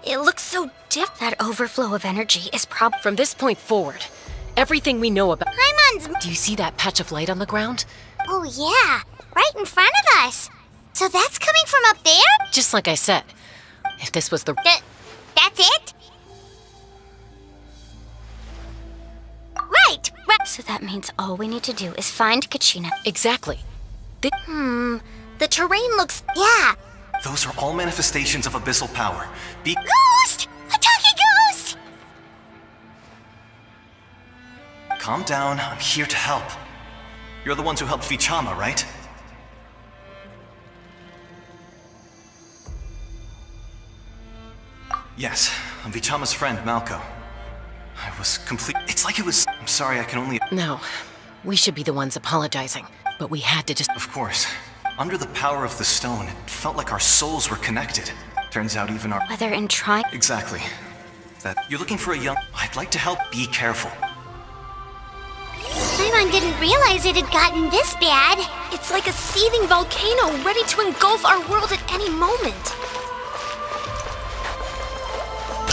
Speaker 1: It looks so diff. That overflow of energy is
Speaker 7: From this point forward, everything we know about...
Speaker 11: Paimon's...
Speaker 7: Do you see that patch of light on the ground?
Speaker 11: Oh yeah, right in front of us. So that's coming from up there?
Speaker 7: Just like I said, if this was the...
Speaker 11: That's it? Right.
Speaker 1: So that means all we need to do is find Kachina.
Speaker 7: Exactly.
Speaker 11: The terrain looks... Yeah.
Speaker 14: Those are all manifestations of abyssal power.
Speaker 11: Ghost! Attacking ghost!
Speaker 14: Calm down, I'm here to help. You're the ones who helped Vichama, right? Yes, I'm Vichama's friend, Malco. I was It's like it was... I'm sorry, I can only...
Speaker 7: No, we should be the ones apologizing, but we had to just...
Speaker 14: Of course. Under the power of the stone, it felt like our souls were connected. Turns out even our...
Speaker 1: Whether in trying...
Speaker 14: Exactly. You're looking for a young... I'd like to help. Be careful.
Speaker 11: Paimon didn't realize it had gotten this bad.
Speaker 2: It's like a seething volcano ready to engulf our world at any moment.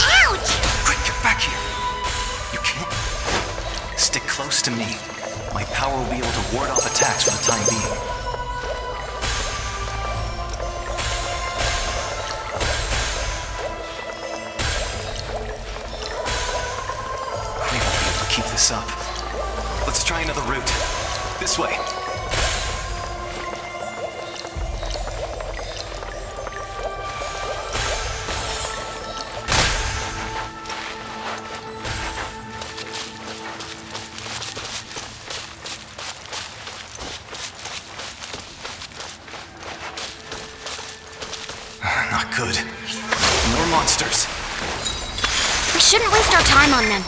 Speaker 11: Ouch!
Speaker 14: Quick, get back here! You can't... Stick close to me. My power will be able to ward off attacks for the time being. We won't be able to keep this up. Let's try another route. This way. Not good. More monsters.
Speaker 1: We shouldn't waste our time on them.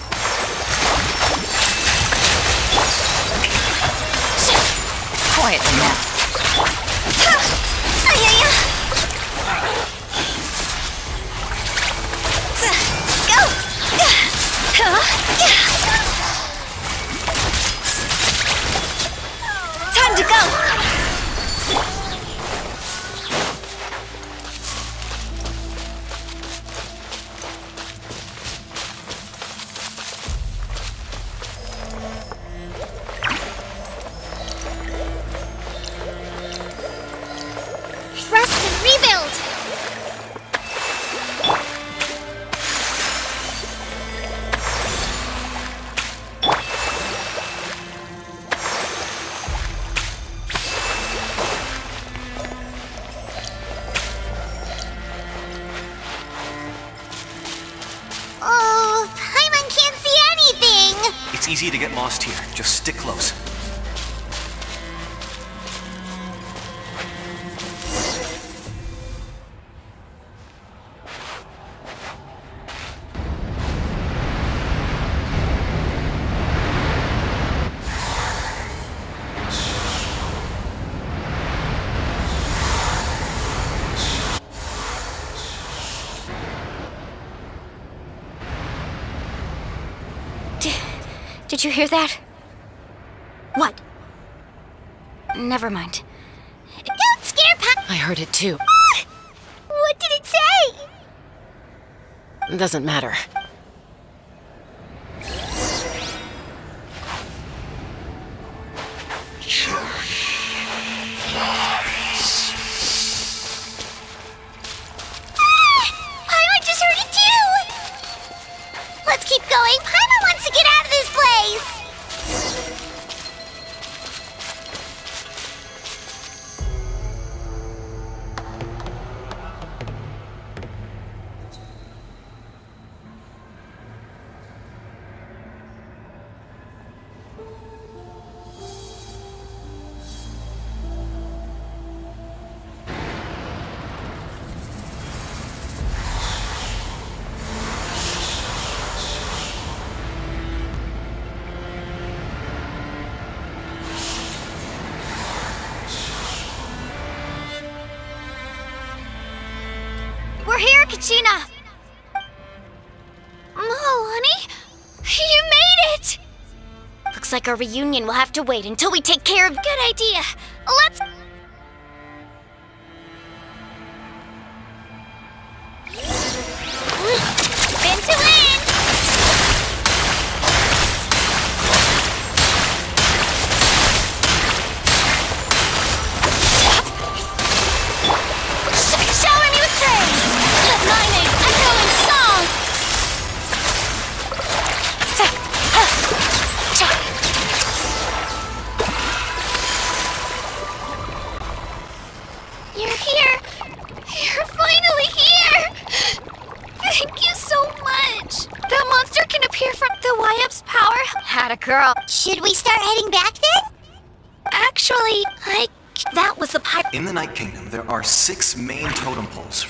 Speaker 12: Quietly now.
Speaker 2: Time to go!
Speaker 11: Rest and rebuild! Oh, Paimon can't see anything!
Speaker 14: It's easy to get lost here. Just stick close.
Speaker 1: Did you hear that?
Speaker 2: What?
Speaker 1: Never mind.
Speaker 11: Don't scare Paimon!
Speaker 7: I heard it too.
Speaker 11: What did it say?
Speaker 7: Doesn't matter.
Speaker 11: Paimon just heard it too! Let's keep going. Paimon wants to get out of this place!
Speaker 1: Kachina!
Speaker 2: Milani? You made it!
Speaker 1: Looks like our reunion will have to wait until we take care of—
Speaker 2: Good idea. Let's... Spin to win!
Speaker 1: Shower me with praise! Let my name echo in song!
Speaker 2: You're here! You're finally here! Thank you so much! That monster can appear from the Y-Up's power.
Speaker 1: Had a girl.
Speaker 11: Should we start heading back then?
Speaker 2: Actually,
Speaker 1: That was the pirate.
Speaker 14: In the Night Kingdom, there are 6 main totem poles.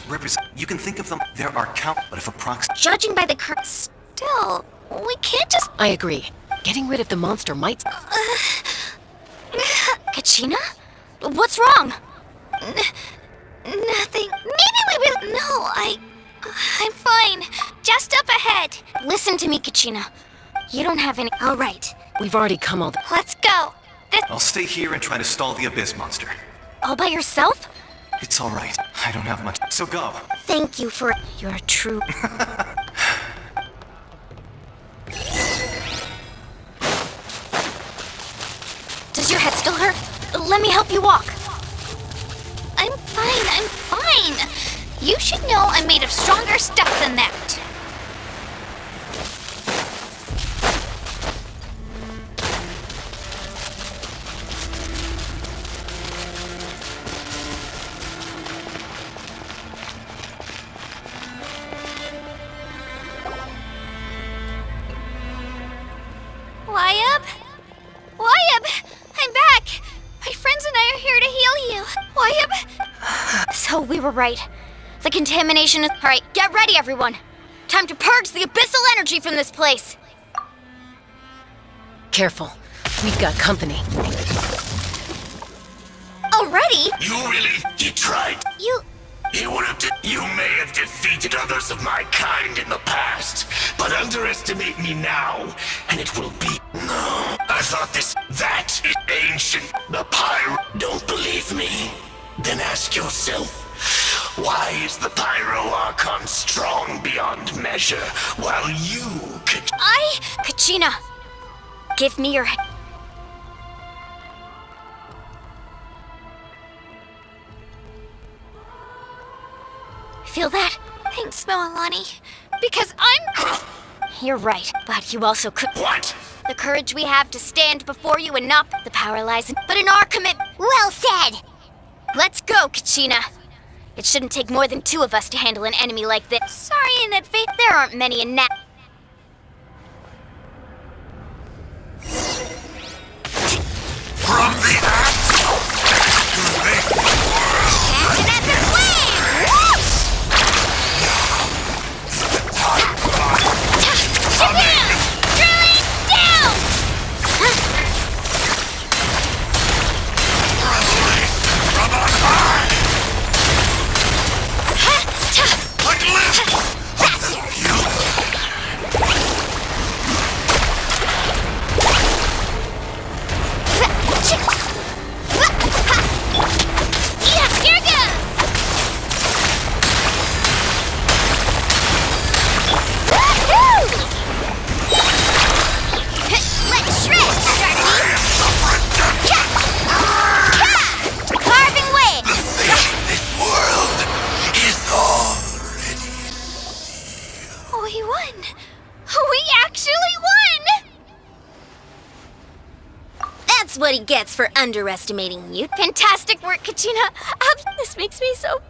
Speaker 14: You can think of them. There are but if
Speaker 1: Judging by the current.
Speaker 2: still, we can't just...
Speaker 7: I agree. Getting rid of the monster might.
Speaker 1: Kachina? What's wrong?
Speaker 2: Nothing. Maybe we will... No, I'm fine. Just up ahead.
Speaker 1: Listen to me, Kachina. You don't have any.
Speaker 2: All right.
Speaker 7: We've already come all the.
Speaker 2: Let's go.
Speaker 14: I'll stay here and try to stall the Abyss monster.
Speaker 1: All by yourself?
Speaker 14: It's all right. I don't have much. So go.
Speaker 1: Thank you for. You're true. Does your head still hurt? Let me help you walk.
Speaker 2: I'm fine. You should know I'm made of stronger stuff than that. Wyab! I'm back! My friends and I are here to heal you. Wyab?
Speaker 1: So we were right. The contamination is. Alright, get ready, everyone. Time to purge the abyssal energy from this place.
Speaker 7: Careful. We've got company.
Speaker 1: Already?
Speaker 15: You tried.
Speaker 2: You
Speaker 15: may have defeated others of my kind in the past, but underestimate me now, and it will be. No, I thought that is ancient. The Pyro. Don't believe me? Then ask yourself, why is the Pyro Archon strong beyond measure, while you could.
Speaker 1: Kachina, give me your. Feel that?
Speaker 2: Thanks, Milani. Because I'm...
Speaker 1: You're right, but you also could.
Speaker 15: What?
Speaker 1: The courage we have to stand before you and not the power lies in, but in our commitment.
Speaker 11: Well said!
Speaker 1: Let's go, Kachina. It shouldn't take more than 2 of us to handle an enemy like this.
Speaker 2: Sorry in advance.
Speaker 1: There aren't many in Nat.
Speaker 15: From the axe to make the world.
Speaker 2: Catch an epic wave! Whoosh! Shabam! Drilling down!
Speaker 15: Revelation from on high. Like lift of the future.
Speaker 2: Yeah, here goes! Woohoo! Let's shred, Sharky! Carving way!
Speaker 15: The fate of this world is already.
Speaker 2: We won! We actually won!
Speaker 11: That's what he gets for underestimating you.
Speaker 1: Fantastic work, Kachina. This makes me so.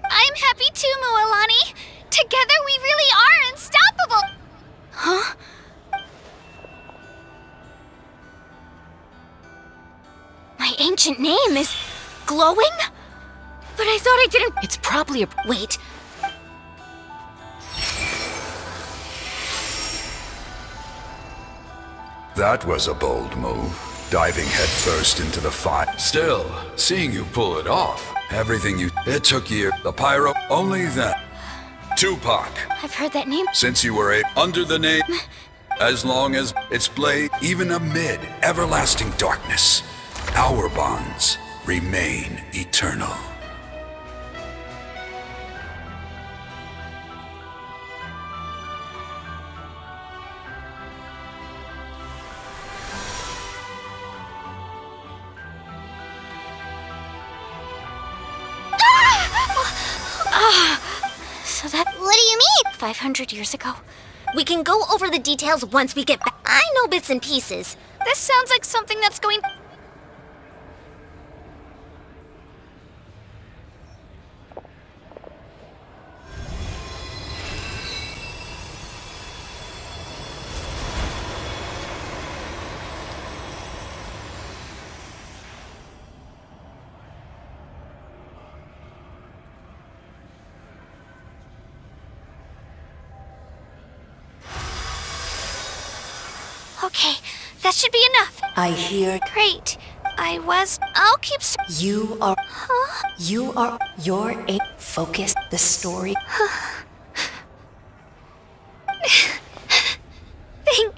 Speaker 2: I'm happy too, Mualani. Together we really are unstoppable.
Speaker 1: Huh? My ancient name is glowing? But I thought I didn't.
Speaker 7: It's probably a.
Speaker 11: Wait,
Speaker 4: That was a bold move, diving headfirst into the fire. Still, seeing you pull it off, everything you... It took you, the pyro, only then.
Speaker 16: Tupac.
Speaker 1: I've heard that name.
Speaker 16: Since you were under the name, as long as it's blade, even amid everlasting darkness, our bonds remain eternal.
Speaker 1: So that...
Speaker 11: What do you mean?
Speaker 1: 500 years ago?
Speaker 11: We can go over the details once we get back. I know bits and pieces.
Speaker 2: This sounds like something that's going... Okay, that should be enough.
Speaker 17: I hear.
Speaker 2: Great. I'll keep...
Speaker 17: You are.
Speaker 2: Huh?
Speaker 17: You are. You're a. Focus. The story.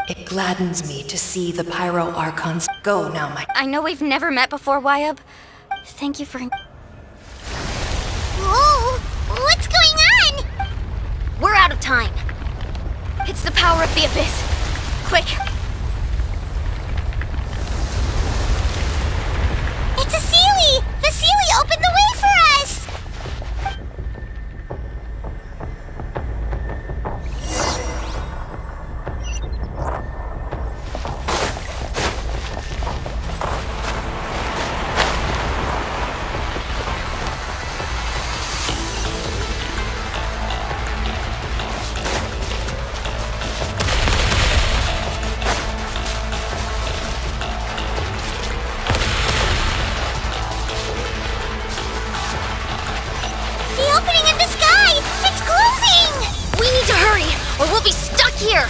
Speaker 17: It gladdens me to see the Pyro Archons go now, my.
Speaker 1: I know we've never met before, Wyub. Thank you for...
Speaker 11: Whoa! What's going on?
Speaker 1: We're out of time. It's the power of the Abyss. Quick.
Speaker 11: It's a Sealy! The Sealy opened the way for us! The opening in the sky! It's closing!
Speaker 1: We need to hurry, or we'll be stuck here!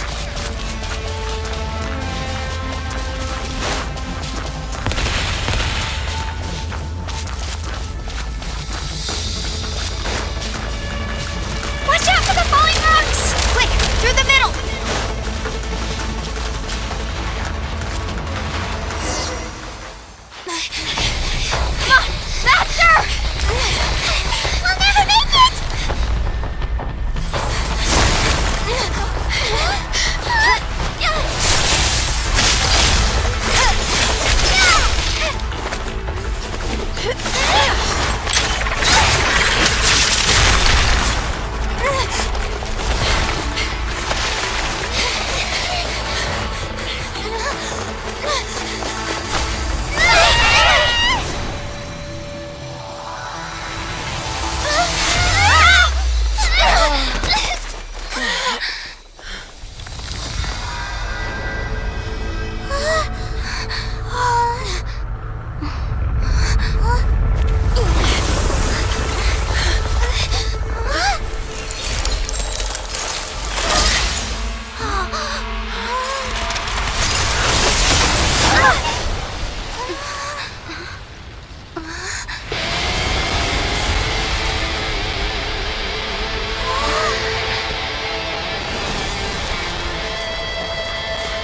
Speaker 2: Watch out for the falling rocks!
Speaker 1: Quick, through the middle! Come on, faster!
Speaker 11: We'll never make it!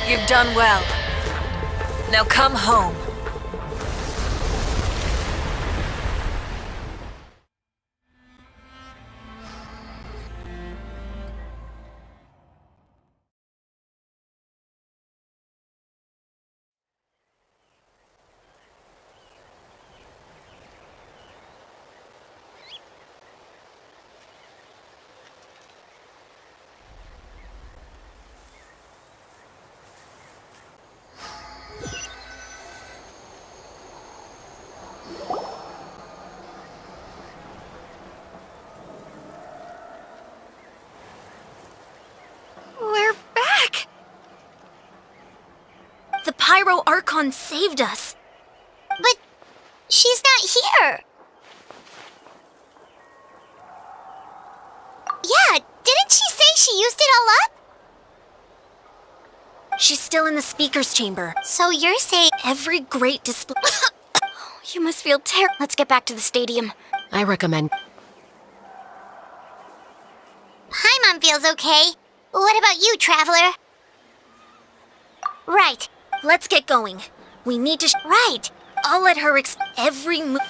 Speaker 5: You've done well. Now come home.
Speaker 1: We're back! The Pyro Archon saved us.
Speaker 11: But she's not here. Yeah, didn't she say she used it all up?
Speaker 1: She's still in the speaker's chamber.
Speaker 11: So you're saying
Speaker 1: Every great display... You must feel terrible. Let's get back to the stadium.
Speaker 7: I recommend.
Speaker 11: Mom feels okay. What about you, Traveler? Right. Let's get going. We need to. Right. I'll let her every move.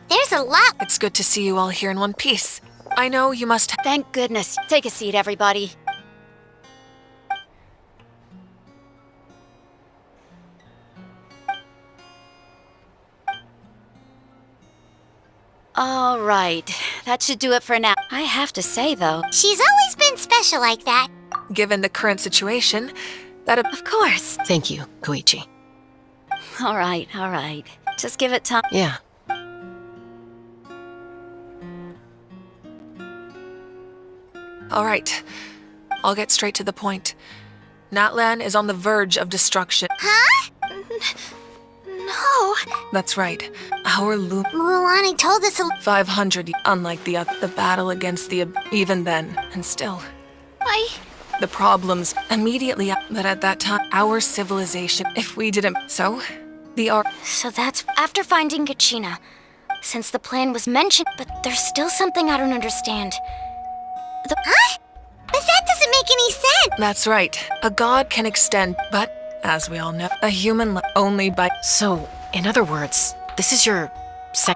Speaker 11: There's a lot.
Speaker 5: It's good to see you all here in one piece. I know you must.
Speaker 1: Thank goodness. Take a seat, everybody. All right. That should do it for now. I have to say, though.
Speaker 11: She's always been special like that.
Speaker 5: Given the current situation, that.
Speaker 1: Of course.
Speaker 7: Thank you, Koichi.
Speaker 1: All right, all right. Just give it time.
Speaker 7: Yeah.
Speaker 5: All right. I'll get straight to the point. Natlan is on the verge of destruction.
Speaker 11: Huh? No.
Speaker 5: That's right. Our
Speaker 11: Mualani told us
Speaker 5: 500, unlike the battle against the even then, and still. The problems immediately, but at that time, our civilization, if we didn't, so
Speaker 1: So that's after finding Kachina. Since the plan was mentioned, but there's still something I don't understand.
Speaker 11: Huh? But that doesn't make any sense.
Speaker 5: That's right. A god can extend, but, as we all know, a human only by.
Speaker 7: So, in other words, this is your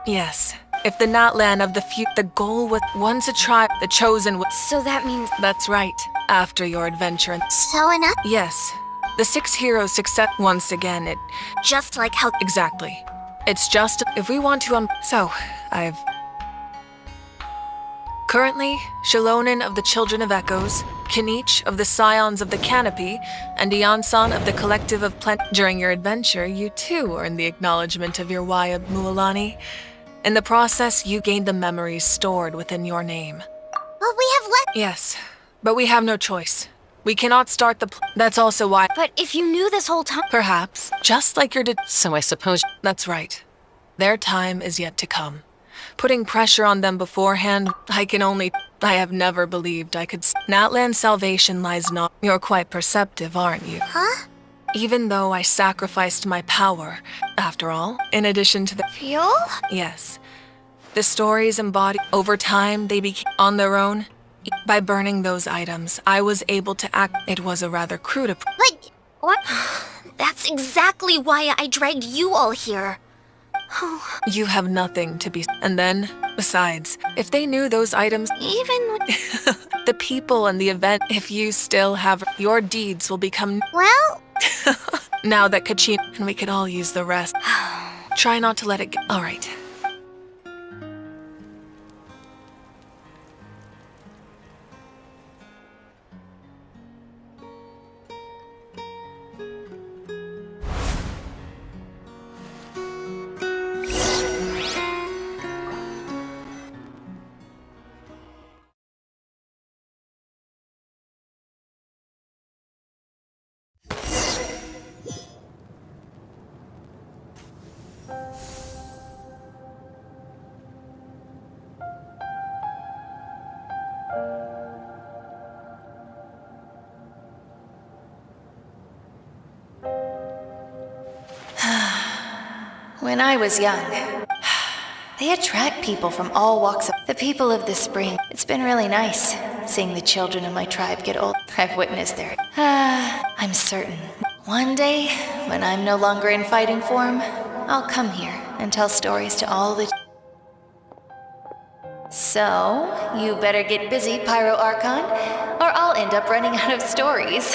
Speaker 5: Yes. If the Natlan of the goal was once a tribe, the chosen was.
Speaker 1: So that means.
Speaker 5: That's right. After your adventure.
Speaker 11: So enough?
Speaker 5: Yes. The 6 heroes success once again. It.
Speaker 11: Just like how.
Speaker 5: Exactly. It's just if we want to. So, I've. Currently, Shilonen of the Children of Echoes, Kinich of the Scions of the Canopy, and Diansan of the Collective of Plant. During your adventure, you too earned the acknowledgement of your Wayab Mualani. In the process, you gained the memories stored within your name.
Speaker 11: But we have left.
Speaker 5: Yes, but we have no choice. We cannot start the. That's also why.
Speaker 1: But if you knew this whole time.
Speaker 5: Perhaps, just like your.
Speaker 7: So I suppose.
Speaker 5: That's right. Their time is yet to come. Putting pressure on them beforehand, I have never believed I could. Natlan's salvation lies not. You're quite perceptive, aren't you?
Speaker 11: Huh?
Speaker 5: Even though I sacrificed my power, after all, in addition to the.
Speaker 11: Fuel?
Speaker 5: Yes. The stories embodied. Over time, they became on their own. By burning those items, I was able to act. It was a rather crude approach.
Speaker 11: But. What? That's exactly why I dragged you all here.
Speaker 5: You have nothing to be. And then, besides, if they knew those items.
Speaker 11: Even.
Speaker 5: The people and the event, if you still have. Your deeds will become.
Speaker 11: Well.
Speaker 5: Now that Kachin. And we could all use the rest. Try not to let it get. All right.
Speaker 17: When I was young, they attract people from all walks of the people of the spring. It's been really nice seeing the children of my tribe get old. I've witnessed their. I'm certain one day, when I'm no longer in fighting form, I'll come here and tell stories to all the. So, you better get busy, Pyro Archon, or I'll end up running out of stories.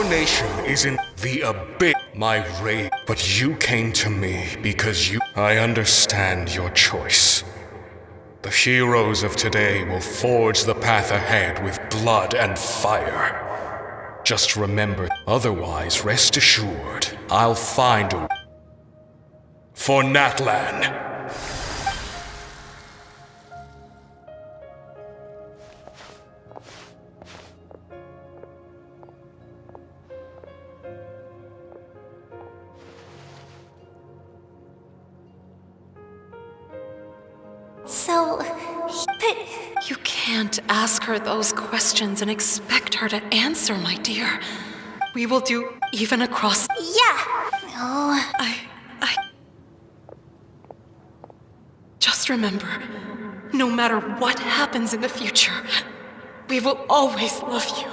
Speaker 18: nation is in the abyss, my rage. But you came to me because I understand your choice. The heroes of today will forge the path ahead with blood and fire. Just remember, otherwise rest assured, I'll find a for Natlan.
Speaker 17: So, but
Speaker 5: You can't ask her those questions and expect her to answer, my dear. We will do even across.
Speaker 17: yeah. Oh,
Speaker 5: Just remember, no matter what happens in the future, we will always love you.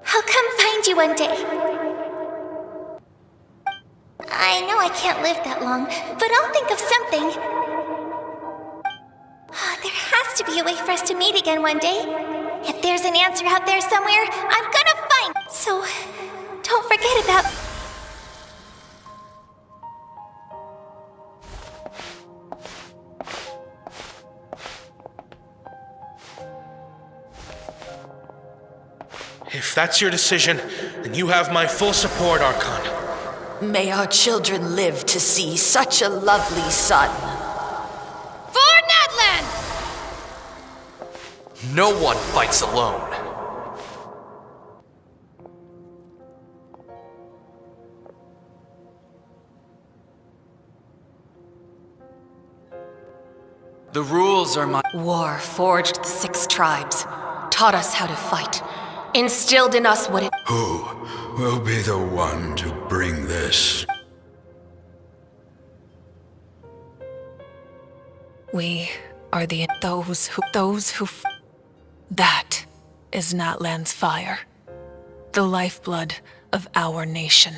Speaker 2: I'll come find you one day. I know I can't live that long, but I'll think of something. There has to be a way for us to meet again one day. If there's an answer out there somewhere, I'm gonna find. So, don't forget about.
Speaker 18: If that's your decision, then you have my full support, Archon.
Speaker 19: May our children live to see such a lovely son.
Speaker 12: For Natlan!
Speaker 13: No one fights alone.
Speaker 14: The rules are my.
Speaker 5: War forged the 6 tribes, taught us how to fight, instilled in us what it.
Speaker 16: Who will be the one to bring this?
Speaker 5: We are those who. That is Natlan's fire, the lifeblood of our nation.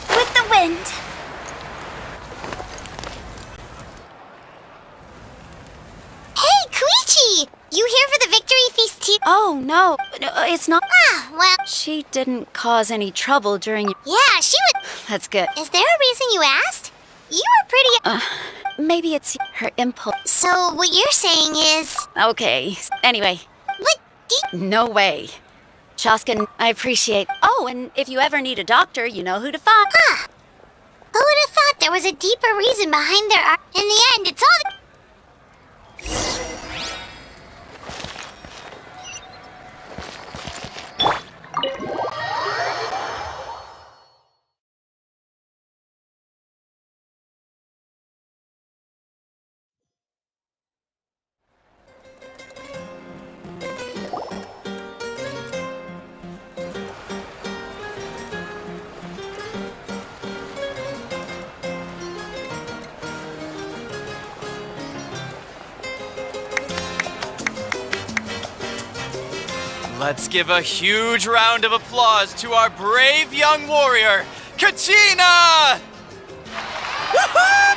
Speaker 2: With the wind. Hey, Koichi! You here for the victory feast too?
Speaker 1: Oh, no, it's not.
Speaker 2: Ah, well.
Speaker 1: She didn't cause any trouble during.
Speaker 2: Yeah, she would.
Speaker 1: That's good.
Speaker 2: Is there a reason you asked? You were pretty.
Speaker 1: Maybe it's her impulse.
Speaker 2: So what you're saying is.
Speaker 1: Okay, anyway.
Speaker 2: What?
Speaker 1: No way. Chaskin, I appreciate. Oh, and if you ever need a doctor, you know who to find.
Speaker 2: Huh. Who would have thought there was a deeper reason behind their art? In the end, it's all.
Speaker 13: Let's give a huge round of applause to our brave young warrior, Kachina!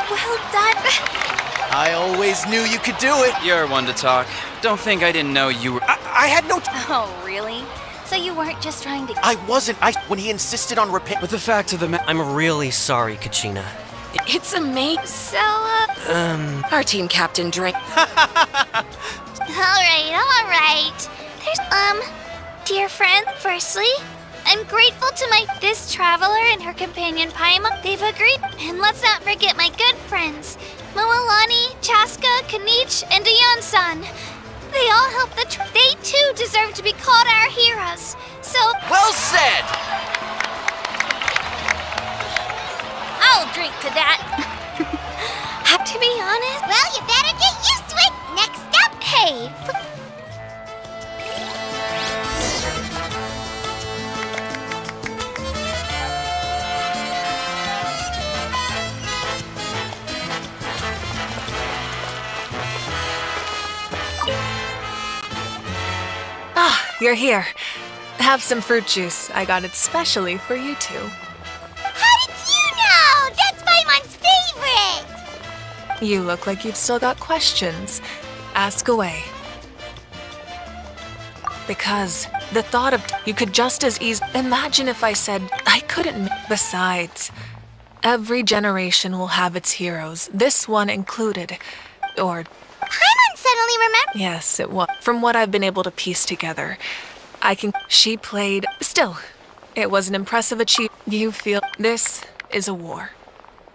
Speaker 2: Well done.
Speaker 6: I always knew you could do it.
Speaker 14: You're one to talk. Don't think I didn't know you were.
Speaker 6: I had no.
Speaker 1: Oh, really? So you weren't just trying to.
Speaker 6: I wasn't. When he insisted on repair.
Speaker 13: But the fact of the matter, I'm really sorry, Kachina.
Speaker 5: It's amazing.
Speaker 2: So,
Speaker 5: Our team captain Drake.
Speaker 2: all right. There's, friend. Firstly, I'm grateful to this traveler and her companion Paimon. They've agreed. And let's not forget my good friends, Moalani, Chaska, Kanich, and Ayan-san. They all helped they too deserve to be called our heroes. So...
Speaker 13: Well said!
Speaker 2: I'll drink to that. To be honest...
Speaker 11: Well, you better get used to it. Next up...
Speaker 2: Hey...
Speaker 5: Ah, you're here. Have some fruit juice. I got it specially for you two.
Speaker 11: How did you know? That's Paimon's favorite!
Speaker 5: You look like you've still got questions. Ask away. Because the thought of you could just as easily imagine if I said I couldn't. Besides, every generation will have its heroes, this one included. Or
Speaker 11: Paimon suddenly remembered.
Speaker 5: yes, it was. From what I've been able to piece together, she played. Still, it was an impressive achievement. You feel this is a war.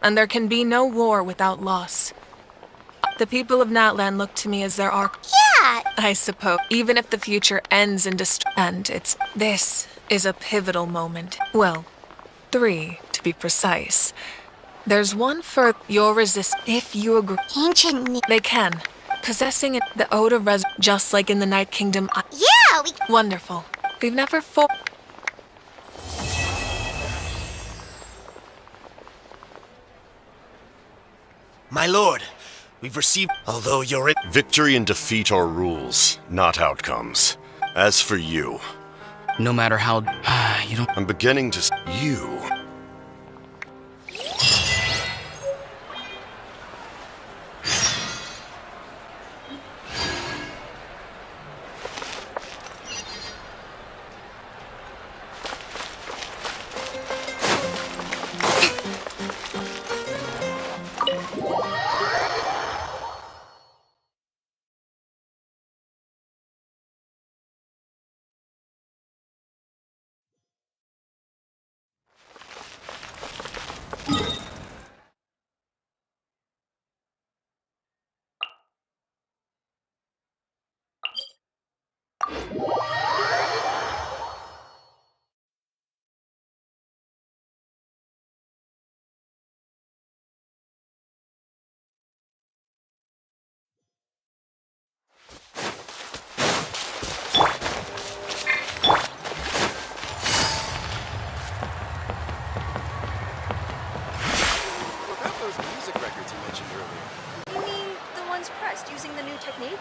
Speaker 5: And there can be no war without loss. The people of Natlan look to me as their arc.
Speaker 11: Yeah!
Speaker 5: I suppose. Even if the future ends in and this is a pivotal moment. Well, 3, to be precise. There's one for your resist. If you agree.
Speaker 11: Ancient.
Speaker 5: They can. Possessing it, the Ode of just like in the Night Kingdom.
Speaker 11: Yeah,
Speaker 5: Wonderful. We've never
Speaker 6: My lord, we've received... Although you're in...
Speaker 8: Victory and defeat are rules, not outcomes. As for you...
Speaker 13: No matter how... you don't...
Speaker 8: I'm beginning to... You...
Speaker 20: Using the new technique?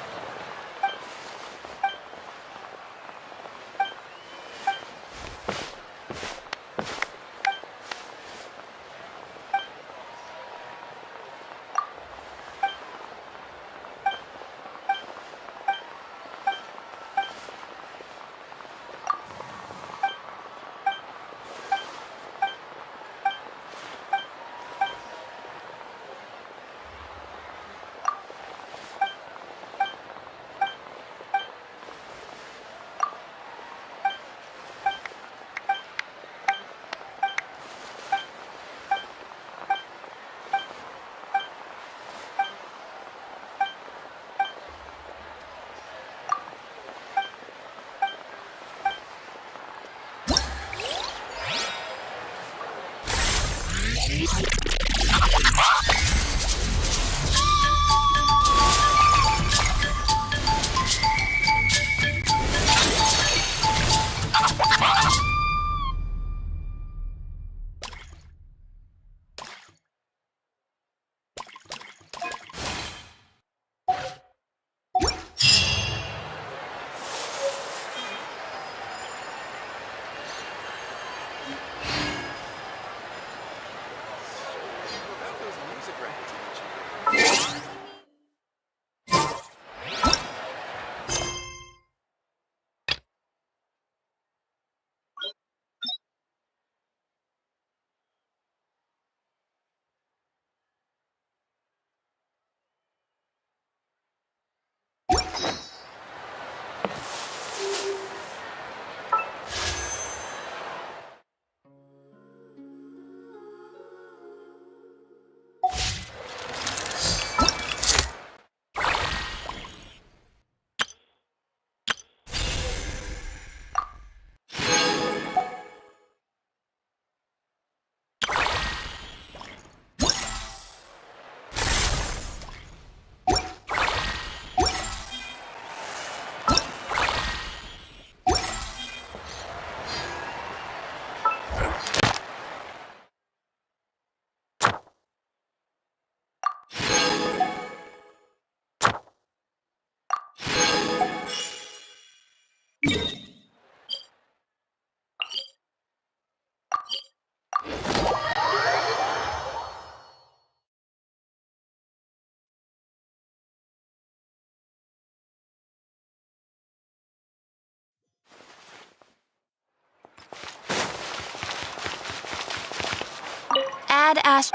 Speaker 1: Add Ast.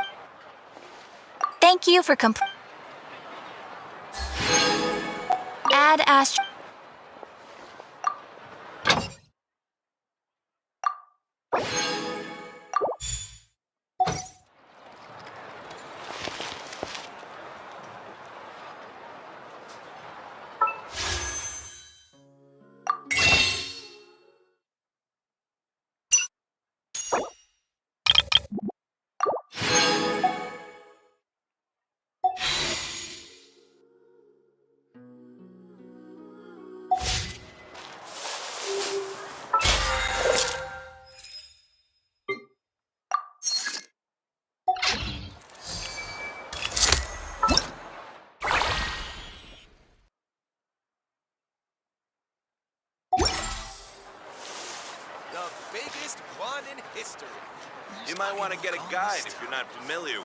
Speaker 1: Thank you for Add Ast.
Speaker 20: The biggest one in history. You might want to get a guide if you're not familiar